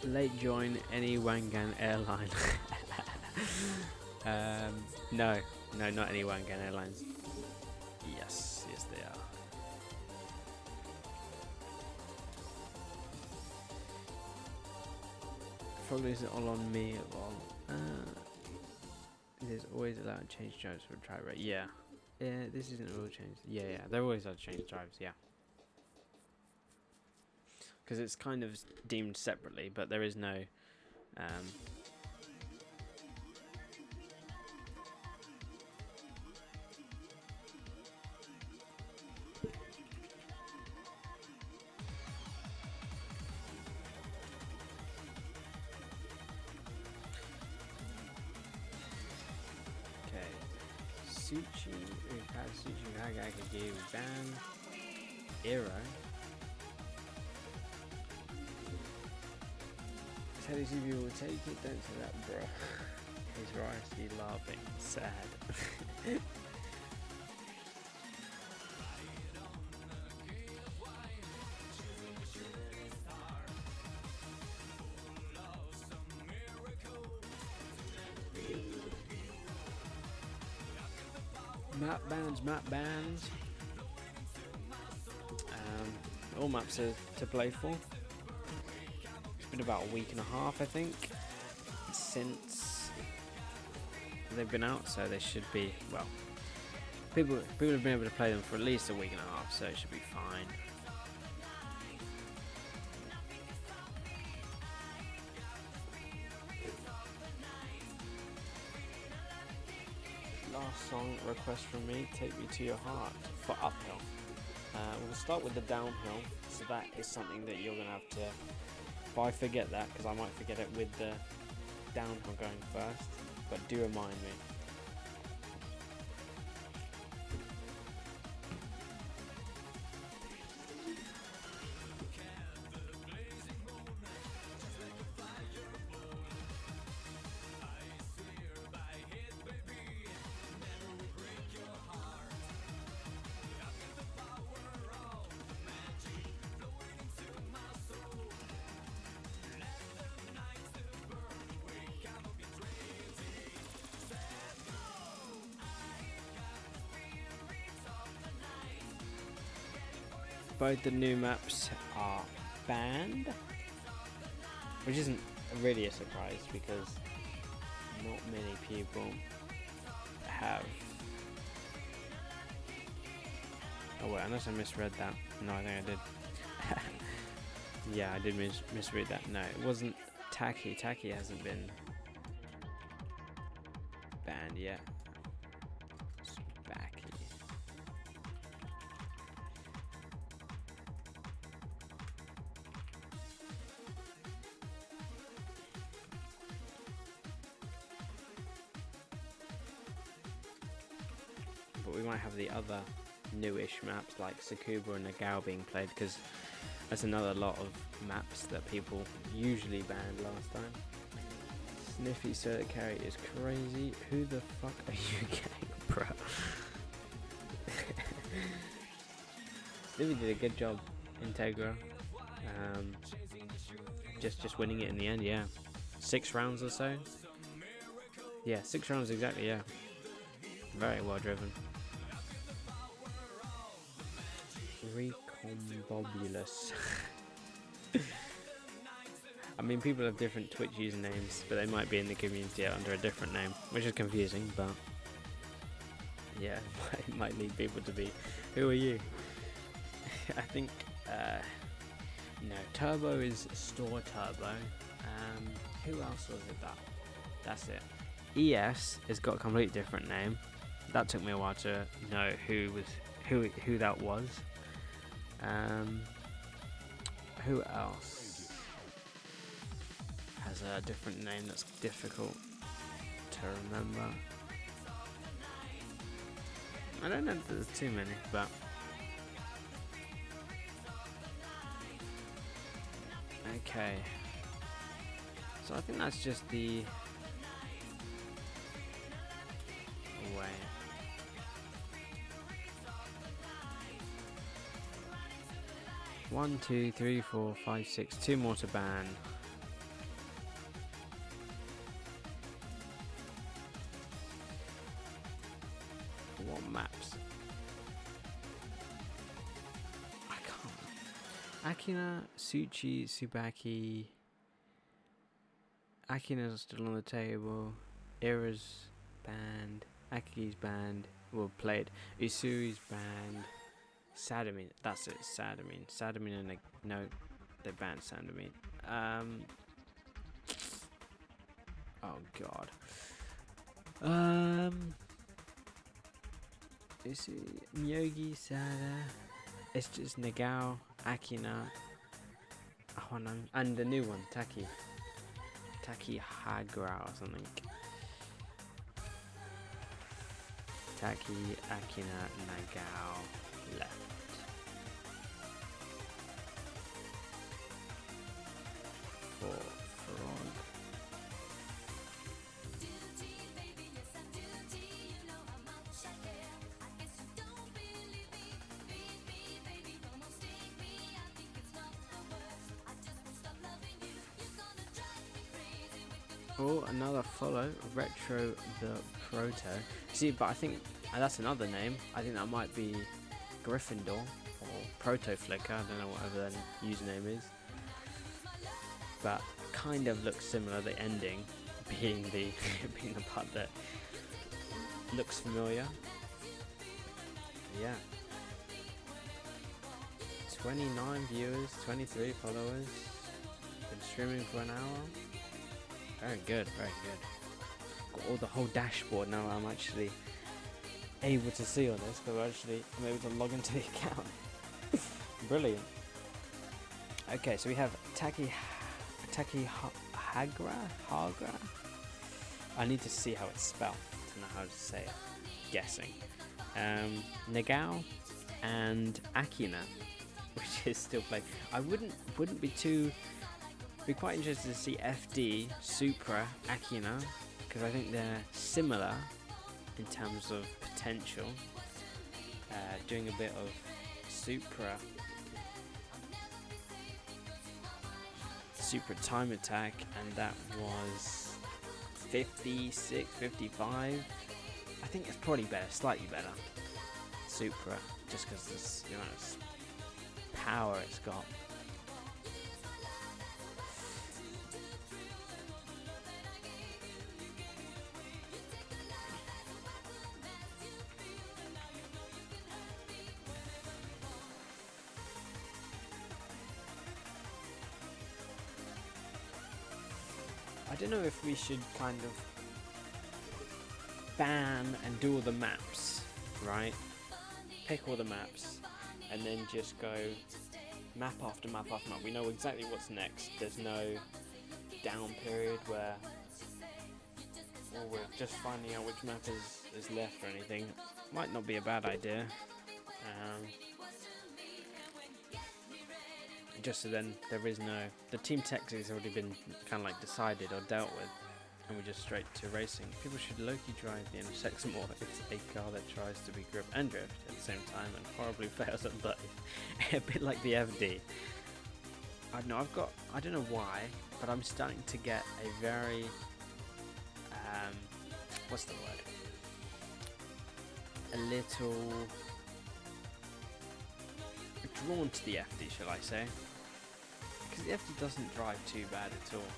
Late join any Wangan airline. No, not any Wangan airlines. Yes, they are. Probably isn't all on me at all. There's always allowed to change drives for drive rate. Yeah, this isn't a rule change. Yeah, they're always allowed to change drives. Yeah. Because it's kind of deemed separately, but there is no okay. Suchi, we've had Suchi, Hagagagu, Ban, Iro. Teddy CP will take it, don't say that, bro. He's rightly laughing, sad. Map bans. All maps are to play for. It's been about a week and a half, I think, since they've been out, so they should be, well, people have been able to play them for at least a week and a half, so it should be fine. Last song request from me, Take Me To Your Heart, for uphill. We'll start with the downhill, so that is something that you're going to have to, if I forget that, because I might forget it with the downhill going first, but do remind me. Both the new maps are banned, which isn't really a surprise because not many people have. Oh wait, unless I misread that. No, I think I did. Yeah, I did misread that. No, it wasn't Tacky. Tacky hasn't been banned yet. But we might have the other newish maps like Sakuba and Nagao being played, because that's another lot of maps that people usually banned last time. Sniffy Circuit Carry is crazy. Who the fuck are you getting, bro? Sniffy did a good job, Integra. Just winning it in the end, yeah. 6 rounds or so. Yeah, 6 rounds exactly, yeah. Very well driven. Recombobulous. I mean, people have different Twitch usernames, but they might be in the community under a different name, which is confusing, but yeah, it might need people to be, who are you? I think, no, Turbo is Store Turbo. Who else was it that? That's it. ES has got a completely different name. That took me a while to know who that was. Who else has a different name that's difficult to remember? I don't know if there's too many, but okay. So I think that's just the way. One, two, three, four, five, six. Two more to ban. What maps? I can't. Akina, Suchi, Subaki. Akina's still on the table. Era's banned. Aki's banned. Well, played. Usui's banned. Sadamine. That's it. Sadamine. Sadamine and no, they banned Sadamine. Oh god. Usui, Myogi, Sada. It's just Nagao, Akina, Ahonan, and the new one, Taki Hagra or something. Taki, Akina, Nagao left. For Frog. Oh, another follow, Retro the Proto. See, but I think that's another name. I think that might be Gryffindor or Proto Flicker. I don't know whatever their username is. But kind of looks similar. The ending being the being the part that looks familiar. Yeah. 29 viewers, 23 followers. Been streaming for an hour. Very good, very good. Got all the whole dashboard now. I'm actually able to see all this because I'm able to log into the account. Brilliant. Okay, so we have Taki Hagra. I need to see how it's spelled to know how to say it. Guessing. Nagao and Akina, which is still playing. I wouldn't be quite interested to see FD, Supra, Akina, because I think they're similar in terms of potential. Doing a bit of Supra time attack, and that was 56, 55. I think it's probably better, slightly better. Supra, just because of the amount of power it's got. I don't know if we should kind of ban and do all the maps, right? Pick all the maps and then just go map after map after map. We know exactly what's next. There's no down period where we're just finding out which map is left or anything. Might not be a bad idea. Just so then there is no... The team text has already been kind of like decided or dealt with, and we're just straight to racing. People should low-key drive the NSX more. It's a car that tries to be grip and drift at the same time and horribly fails at both. A bit like the FD. I don't know why, but I'm starting to get a very... what's the word? A little... drawn to the FD, shall I say? Because the FD doesn't drive too bad at all,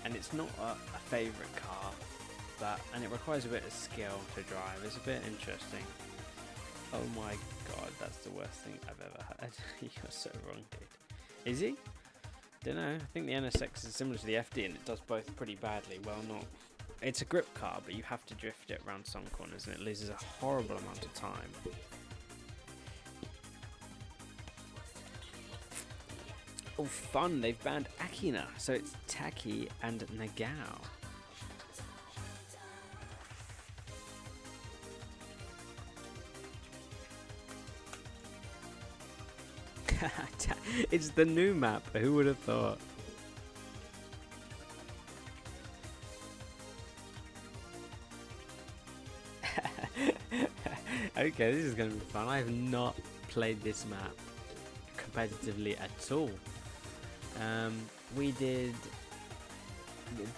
and it's not a favourite car, and it requires a bit of skill to drive. It's a bit interesting. Oh my god, that's the worst thing I've ever had. You're so wrong, dude. Is he? Don't know. I think the NSX is similar to the FD, and it does both pretty badly. Well, not. It's a grip car, but you have to drift it around some corners, and it loses a horrible amount of time. Oh, fun! They've banned Akina, so it's Taki and Nagao. It's the new map. Who would have thought? Okay, this is going to be fun. I have not played this map competitively at all. We did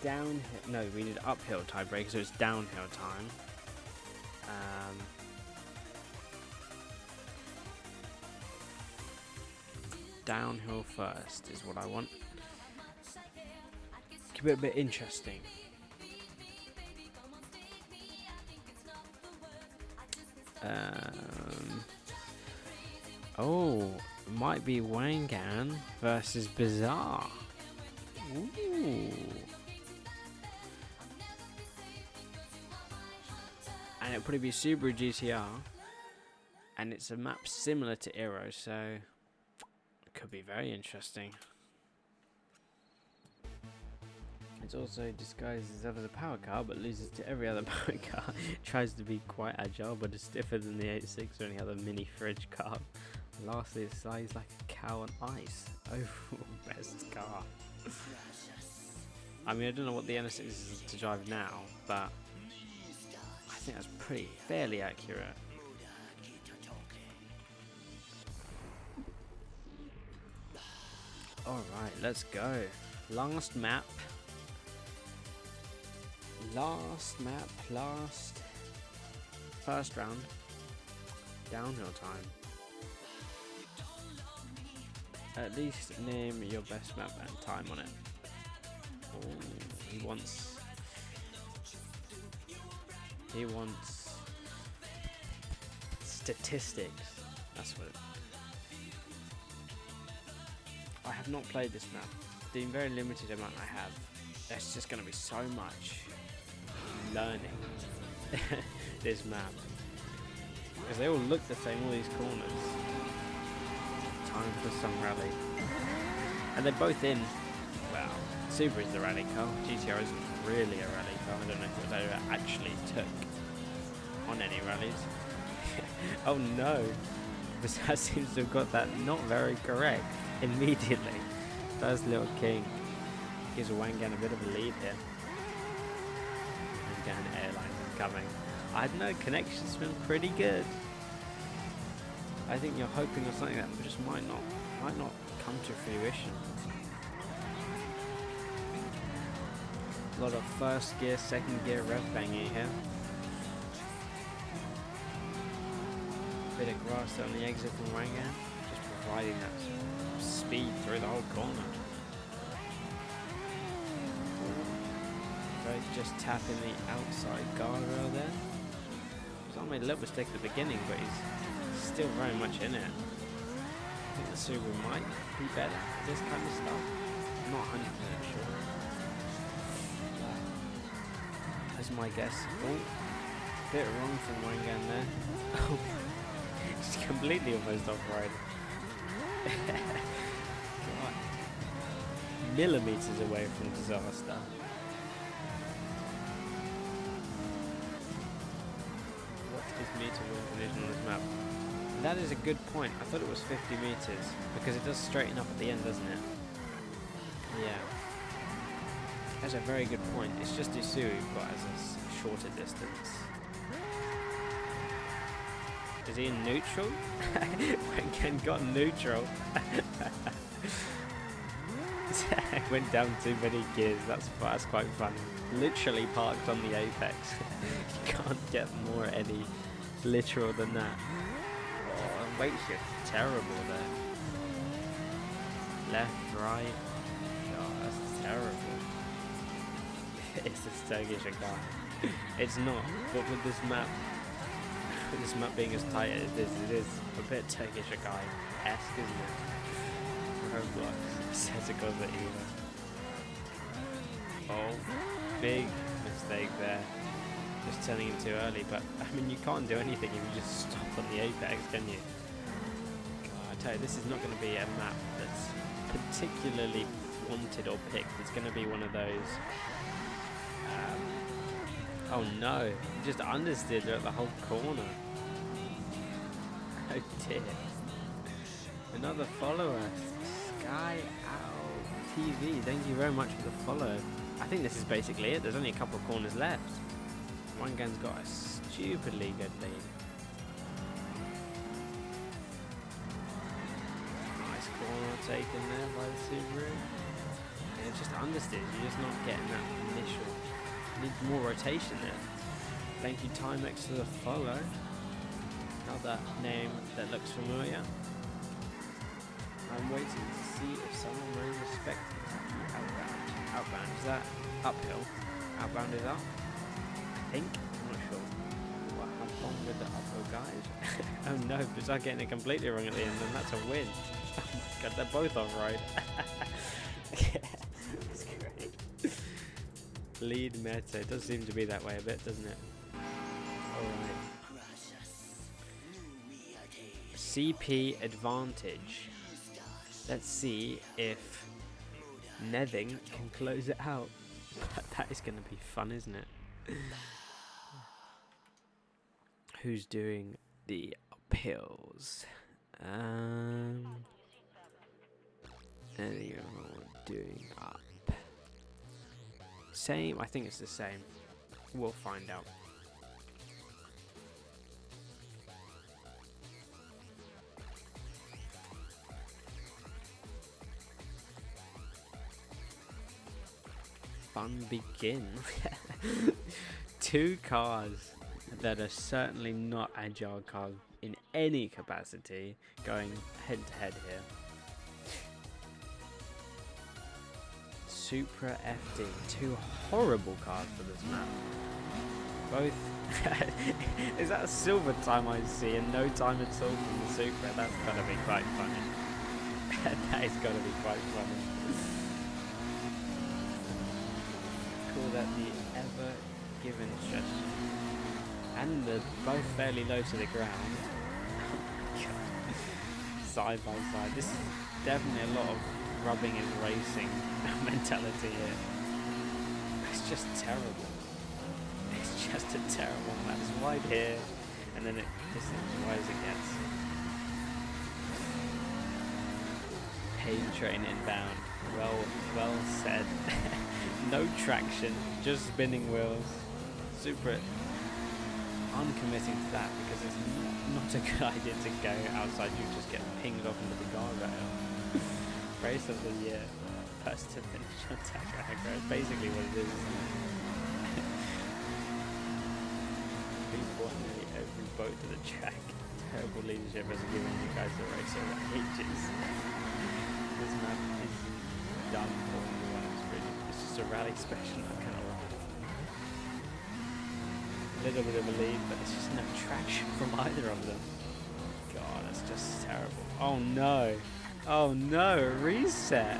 downhill. No, we did uphill tiebreaker, so it's downhill time. Downhill first is what I want. Keep it a bit interesting. Oh, might be Wangan versus Bizarre. Ooh. And it'll probably be Subaru GTR. And it's a map similar to Eero, so it could be very interesting. It's also disguised itself as a power car, but loses to every other power car. Tries to be quite agile, but is stiffer than the 86 or any other mini fridge car. Lastly, it slides like a cow on ice. Oh, best car. I mean, I don't know what the NS6 is to drive now, but I think that's fairly accurate. Alright, let's go. Last map. First round. Downhill time. At least name your best map and time on it. Oh, he wants statistics. That's what I have not played this map. The very limited amount I have. There's just gonna be so much learning this map. Because they all look the same, all these corners. Time for some rally. And they're both in, well, Subaru is the rally car, GTR isn't really a rally car. I don't know if they actually took on any rallies. Oh no, Bizarre seems to have got that not very correct immediately. First Little King gives Wangan a bit of a lead here. Wangan Airlines is coming. I had no connection's been pretty good. I think you're hoping for something that just might not come to fruition. A lot of first gear, second gear rev banging here. Bit of grass on the exit from Wangan, just providing that speed through the whole corner. Right, just tapping the outside guardrail there. He's made a little mistake at the beginning, but he's still very much in it. I think the Subaru might be better at this kind of stuff. I'm not 100% sure. That's my guess. Oh, bit wrong from Wangan there. Oh, just completely almost off-road. Millimeters away from disaster. Meter wheel collision on this map. That is a good point. I thought it was 50 meters because it does straighten up at the end, doesn't it? Yeah. That's a very good point. It's just Isuzu but as a shorter distance. Is he in neutral? Wangan got neutral. Went down too many gears. That's quite funny. Literally parked on the apex. You can't get more any literal than that. Oh, weight shift terrible there. Left, right. Oh, that's terrible. It's a Turkish guy. It's not, but with this map being as tight as it is a bit Turkish guy-esque, isn't it? Roadblocks. Says it goes at either. Oh, big mistake there. Just turning in too early, but I mean, you can't do anything if you just stop on the apex, can you? God, I tell you, this is not going to be a map that's particularly wanted or picked. It's going to be one of those. Oh no, he just understeered her at the whole corner. Oh dear. Another follower, Sky Owl TV. Thank you very much for the follow. I think this is basically it. There's only a couple of corners left. Wangan's got a stupidly good lead. corner taken there by the Subaru. And it's just understeers. You're just not getting that initial. Need more rotation there. Thank you, Timex, for the follow. Another name that looks familiar. I'm waiting to see if someone really respects it's actually outbound. Outbound, is that uphill? Outbound is up? I think. I'm not sure. Well, have fun with the uphill, guys. Oh no, but I'm getting it completely wrong at the end, and that's a win. Oh my god, they're both off-road. Yeah, that's great. Lead meta. It does seem to be that way a bit, doesn't it? Alright. CP advantage. Let's see if Nething can close it out. That is going to be fun, isn't it? Who's doing the uphills? Anyone doing up? Same? I think it's the same. We'll find out. Fun begin. Two cars that are certainly not agile cars in any capacity going head to head here. Supra FD, two horrible cars for this map. Both. Is that a silver time I see and no time at all from the Supra? That's gotta be quite funny. That is gotta be quite funny. Call that the ever given stretch. And they're both fairly low to the ground. Side by side. This is definitely a lot of rubbing and racing mentality here. It's just terrible. It's just a terrible map. It's wide here, and then this is as wide as it gets. Pain train inbound. Well said. No traction, just spinning wheels. Super uncommitting to that because it's not a good idea to go outside. You just get pinged off into the guardrail. Race of the year, first to finish on Taco Aggro. It's basically what it is. We've won nearly every boat to the track. Terrible leadership has given you guys the race over ages. This map is done for you. It's just a rally special, not kind of a little bit of a lead, but there's just no traction from either of them. God, that's just terrible. Oh no. Oh no, a reset.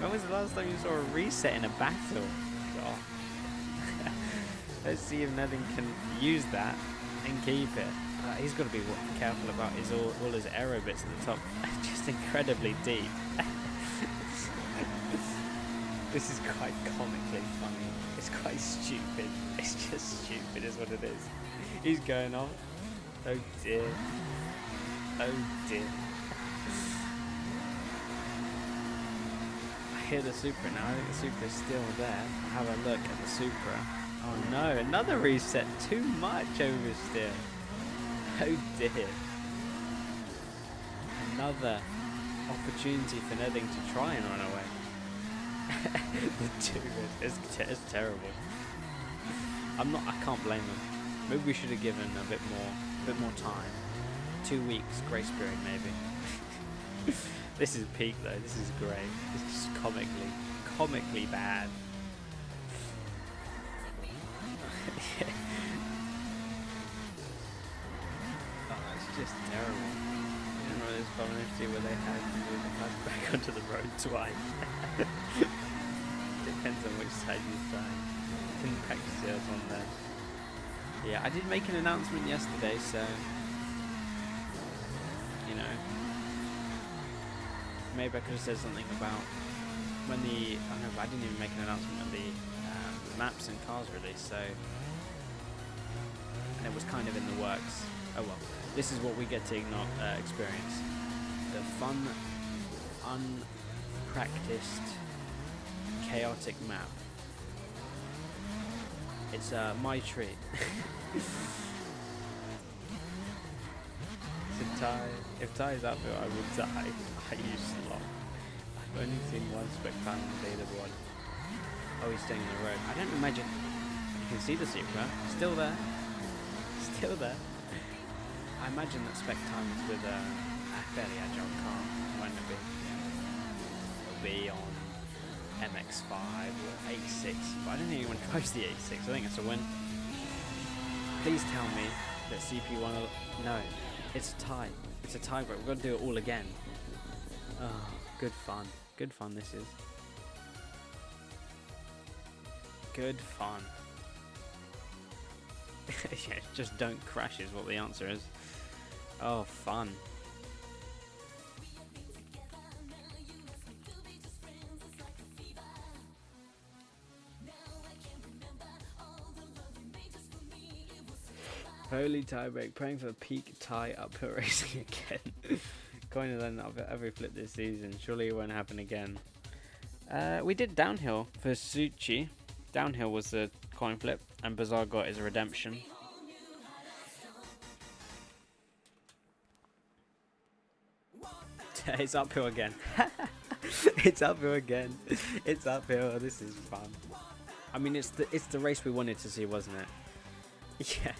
When was the last time you saw a reset in a battle? God. Let's see if Nething can use that and keep it. He's got to be careful about all his aero bits at the top. Just incredibly deep. This is quite comically funny. It's quite stupid. It's just stupid is what it is. He's going on. Oh dear. Oh dear. I hear the Supra now. I think the Supra is still there. Have a look at the Supra. Oh no, another reset. Too much oversteer. Oh dear. Another opportunity for Nething to try and run away. The two it's terrible. I can't blame them. Maybe we should have given a bit more time. 2 weeks grace period maybe. This is peak though. This is great. This is comically bad. Oh, it's just terrible. You know this community where they had to move the bus back onto the road twice. Depends on which side you stand. Didn't practice yours on there. Yeah, I did make an announcement yesterday, so you know, maybe I could have said something about when the. Oh no, but I didn't even make an announcement when the maps and cars released. So, and it was kind of in the works. Oh well, this is what we get to experience: the fun, unpracticed, chaotic map. It's my treat. This If Ty is uphill, I would die. I use slot. I've only seen one spec time on the leaderboard. Oh, he's staying on the road. I don't imagine. You can see the Supra. Still there. Still there. I imagine that spec time is with a fairly agile car. Won't it be? It'll be on MX-5 or 86. But I don't think anyone drives the 86. I think it's a win. Please tell me that CP won. No, it's a tie. It's a tie break. We've got to do it all again. Oh, good fun. Good fun this is. Good fun. Yeah, just don't crash is what the answer is. Oh, fun. Holy tiebreak, praying for peak tie uphill racing again. Coin of then every flip this season. Surely it won't happen again. We did downhill for Suchi. Downhill was the coin flip, and Bazaar got his redemption. It's uphill again. It's uphill again. It's uphill. This is fun. I mean, it's the race we wanted to see, wasn't it? Yeah.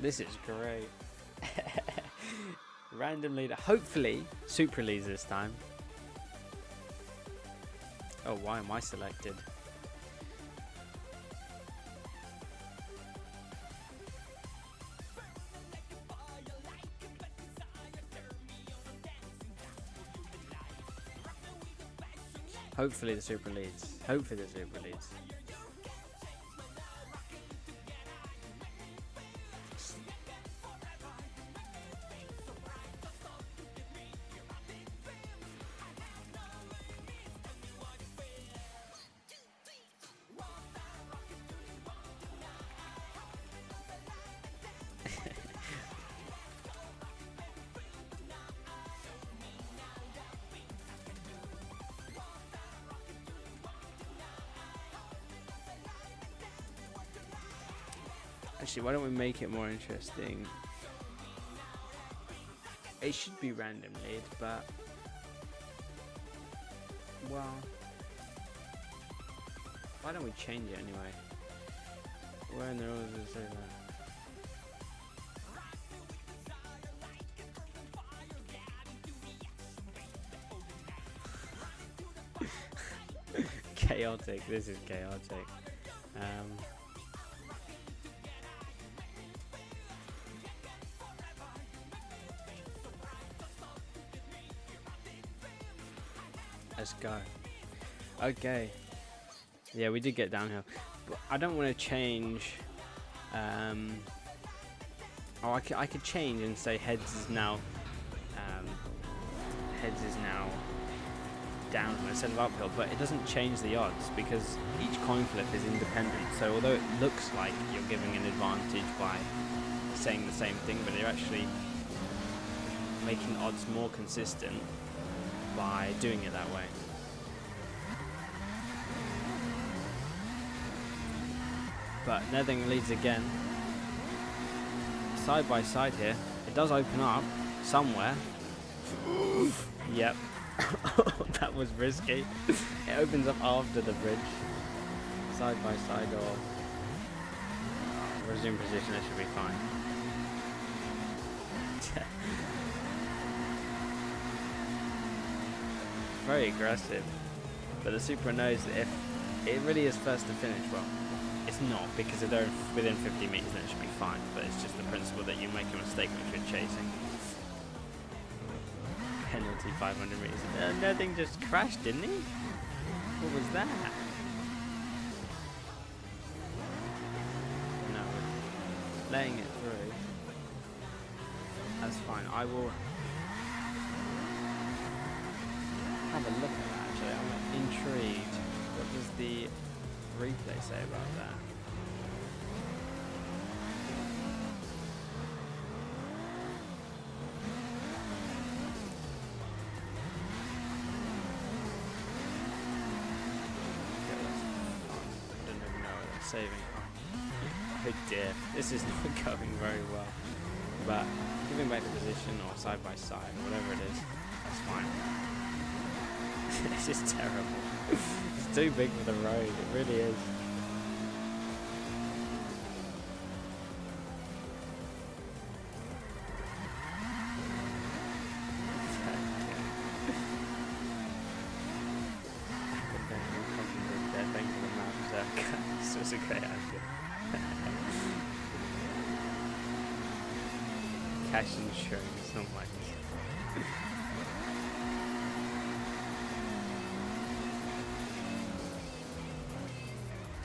This is great. Random leader. Hopefully, Supra leads this time. Oh, why am I selected? Hopefully the Supra leads. Hopefully the Supra leads. Actually, why don't we make it more interesting? It should be random lead, but well, why don't we change it anyway? Where in the rules does it say that? Chaotic. This is chaotic. Let's go. Okay. Yeah, we did get downhill. But I don't want to change. Oh, I could change and say heads is now downhill instead of uphill, but it doesn't change the odds because each coin flip is independent. So although it looks like you're giving an advantage by saying the same thing, but you're actually making odds more consistent by doing it that way. But Nething leads again. Side by side here. It does open up somewhere. Yep. That was risky. It opens up after the bridge. Side by side or resume position, it should be fine. Very aggressive, but the Supra knows that if it really is first to finish, well, it's not because if they're within 50 meters, then it should be fine. But it's just the principle that you make a mistake when you're chasing. Penalty 500 meters. Nothing just crashed, didn't he? What was that? No, laying it through. That's fine. I will have a look at that, actually. I'm intrigued. What does the replay say about that? saving. Oh dear, this is not going very well. But giving back the position or side by side or whatever it is, that's fine. This is terrible. It's too big for the road, it really is. This was a great idea. Cash insurance, oh my god.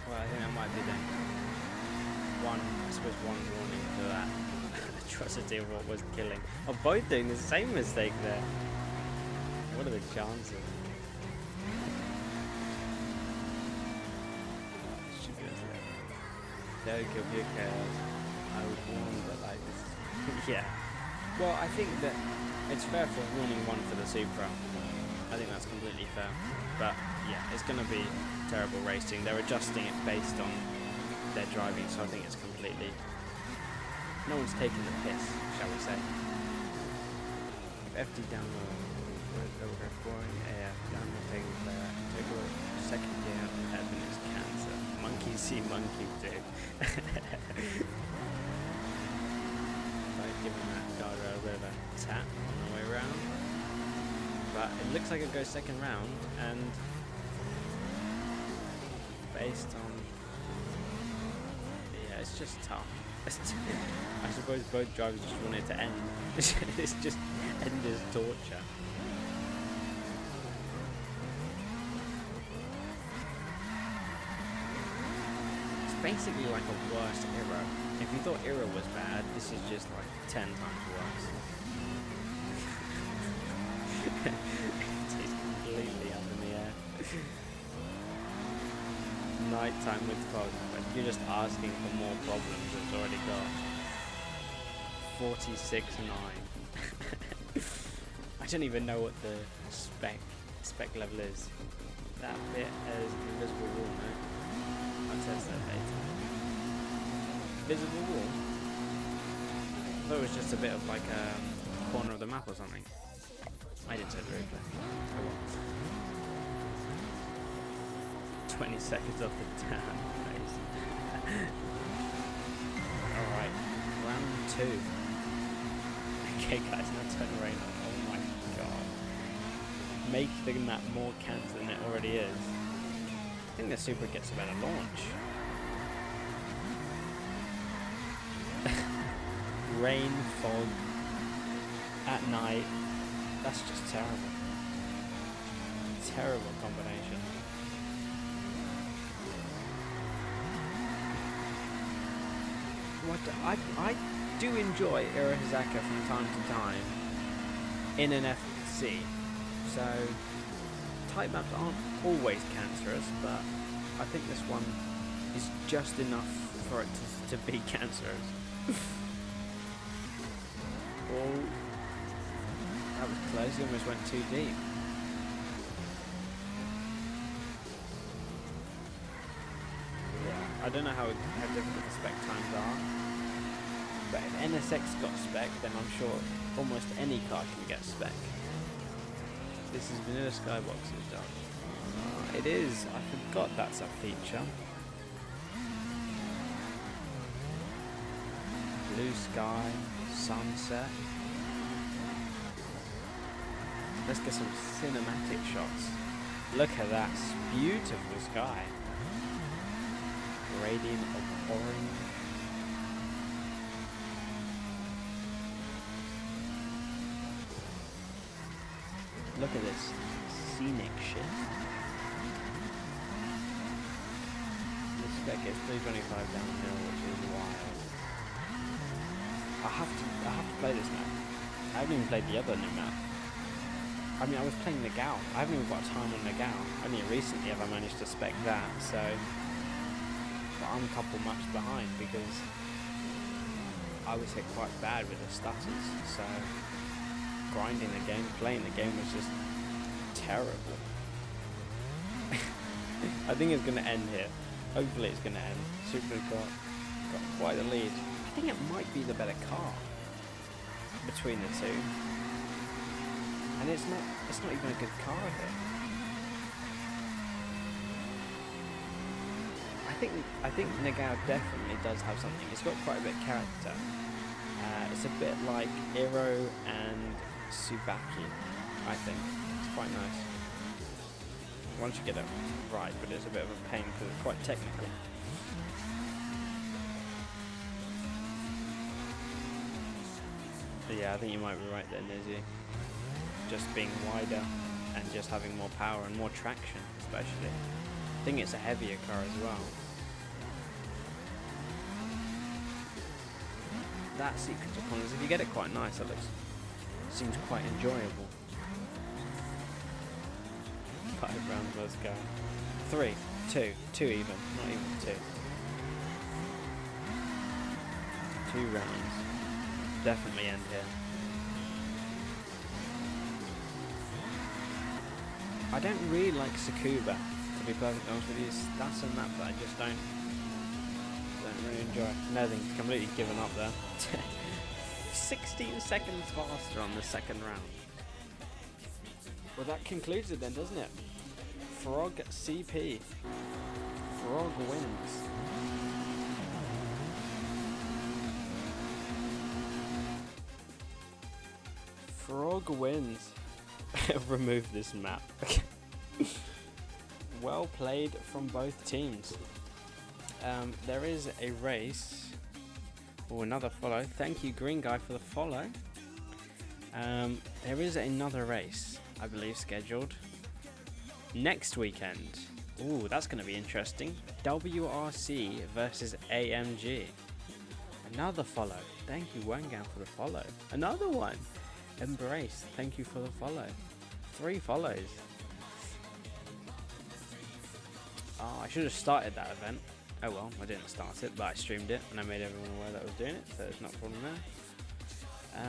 Well, I think that might be the one warning for that atrocity of what was killing. Oh, both doing the same mistake there. What are the chances? Don't give you chaos. I would warn, but like this. Yeah. Well, I think that it's fair for warning one for the Supra. I think that's completely fair. But yeah, it's going to be terrible racing. They're adjusting it based on their driving, so I think it's completely. No one's taking the piss, shall we say? FD down over boring air down the thing there. Take a second gear out of heaven is cancer. Monkey see, monkey do. Like giving that guardrail a bit of a tap on the way round. But it looks like it goes second round, and based on yeah, it's just tough. I suppose both drivers just want it to end. It's just endless torture. Basically like a worse era. If you thought era was bad, this is just like 10 times worse. It's completely up in the air. Nighttime with fog, but you're just asking for more problems it's already got. 46.9. I don't even know what the spec level is. That bit is invisible wall, no? I'll test that later. Visible wall? I thought it was just a bit of like a corner of the map or something. I didn't say it very clear. Oh well. 20 seconds off the damn face. Alright, round 2. Okay guys, now turn the rain on. Oh my god. Make the map more cancer than it already is. I think the Supra gets a better launch. Rain, fog, at night. That's just terrible. Terrible combination. What I do enjoy Irizaka from time to time in an FC. So tight maps aren't always cancerous, but I think this one is just enough for it to be cancerous. Oh, that was close. He almost went too deep. Yeah, I don't know how different the spec times are, but if NSX got spec, then I'm sure almost any car can get spec. This is Vanilla Skybox's job. It is. I forgot that's a feature. Blue sky, sunset. Let's get some cinematic shots. Look at that. It's beautiful sky. Gradient of orange. Look at this scenic shit. The spec gets 325 downhill, which is wild. I have to play this map. I haven't even played the other new map. I mean, I was playing the Gal. I haven't even got time on the Gal. Only recently have I managed to spec that, so but I'm a couple maps behind because I was hit quite bad with the stutters, so grinding the game, playing the game was just terrible. I think it's going to end here. Hopefully it's going to end. Super's got quite a lead. I think it might be the better car between the two. And it's not even a good car here. I think Nagao definitely does have something. It's got quite a bit of character. It's a bit like Iro and Tsubaki, I think. It's quite nice. Once you get it right, but it's a bit of a pain because it's quite technical. But yeah, I think you might be right there, Nizzy. Just being wider and just having more power and more traction, especially. I think it's a heavier car as well. That sequence of corners, if you get it quite nice, it seems quite enjoyable. 5 rounds, let's go. 3, 2 even, not even 2. 2 rounds. Definitely end here. I don't really like Tsukuba, to be perfectly honest with you. That's a map that I just don't really enjoy. Nothing's completely given up there. 16 seconds faster on the second round. Well, that concludes it then, doesn't it? Frog CP. Frog wins. Frog wins. Remove this map. Well played from both teams. There is a race. Oh, another follow. Thank you, Green Guy, for the follow. There is another race, I believe, scheduled next weekend. Ooh, that's going to be interesting. WRC versus AMG. Another follow. Thank you, Wangan, for the follow. Another one. Embrace. Thank you for the follow. 3 follows. Oh, I should have started that event. Oh well, I didn't start it, but I streamed it and I made everyone aware that I was doing it, so there's not a problem there.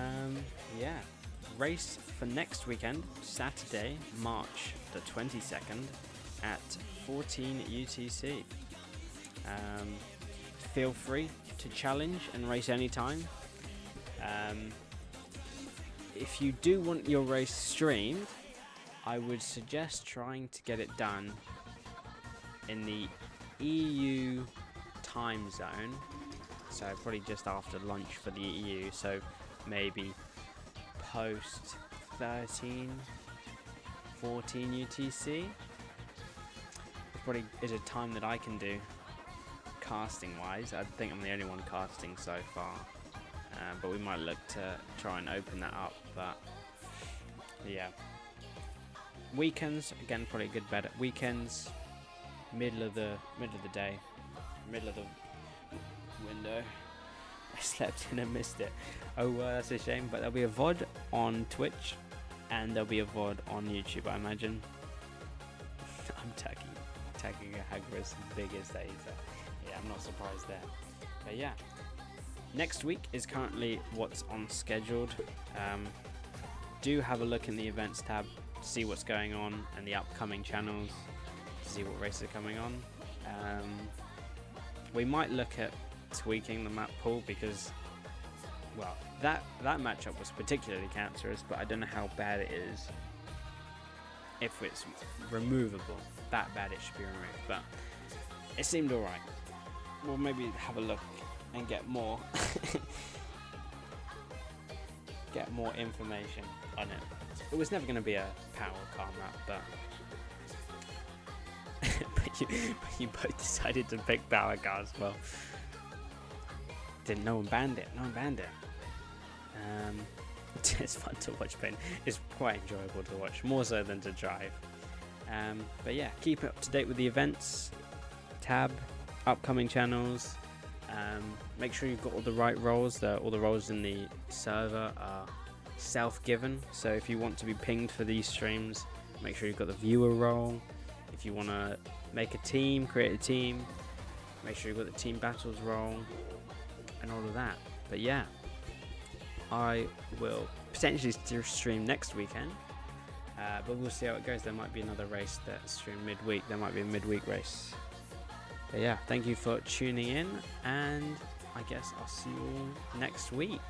Yeah. Race for next weekend, Saturday, March the 22nd at 14 UTC. Feel free to challenge and race anytime. If you do want your race streamed, I would suggest trying to get it done in the EU time zone, so probably just after lunch for the EU, so maybe post 13, 14 UTC. It probably is a time that I can do casting wise. I think I'm the only one casting so far, but we might look to try and open that up. But yeah, weekends again, probably a good bet at weekends. Middle of the day, middle of the window. I slept in and missed it. Oh, that's a shame. But there'll be a VOD on Twitch, and there'll be a VOD on YouTube, I imagine. I'm tagging a Hagrid as big as they. So yeah, I'm not surprised there. But yeah, next week is currently what's on scheduled. Do have a look in the events tab to see what's going on and the upcoming channels. See what races are coming on. We might look at tweaking the map pool because, well, that matchup was particularly cancerous, but I don't know how bad it is. If it's removable, that bad it should be removed, but it seemed alright. We'll maybe have a look and get more information on it. It was never going to be a power car map, but you both decided to pick power cars. Well, no one banned it. It's fun to watch, but it's quite enjoyable to watch, more so than to drive. But yeah, keep up to date with the events tab, upcoming channels. Make sure you've got all the right roles. All the roles in the server are self-given, so if you want to be pinged for these streams, make sure you've got the viewer role. If you want to make a team, create a team, make sure you've got the team battles role and all of that. But yeah, I will potentially stream next weekend, but we'll see how it goes. There might be another race that's streamed midweek. There might be a midweek race. But yeah, thank you for tuning in, and I guess I'll see you all next week.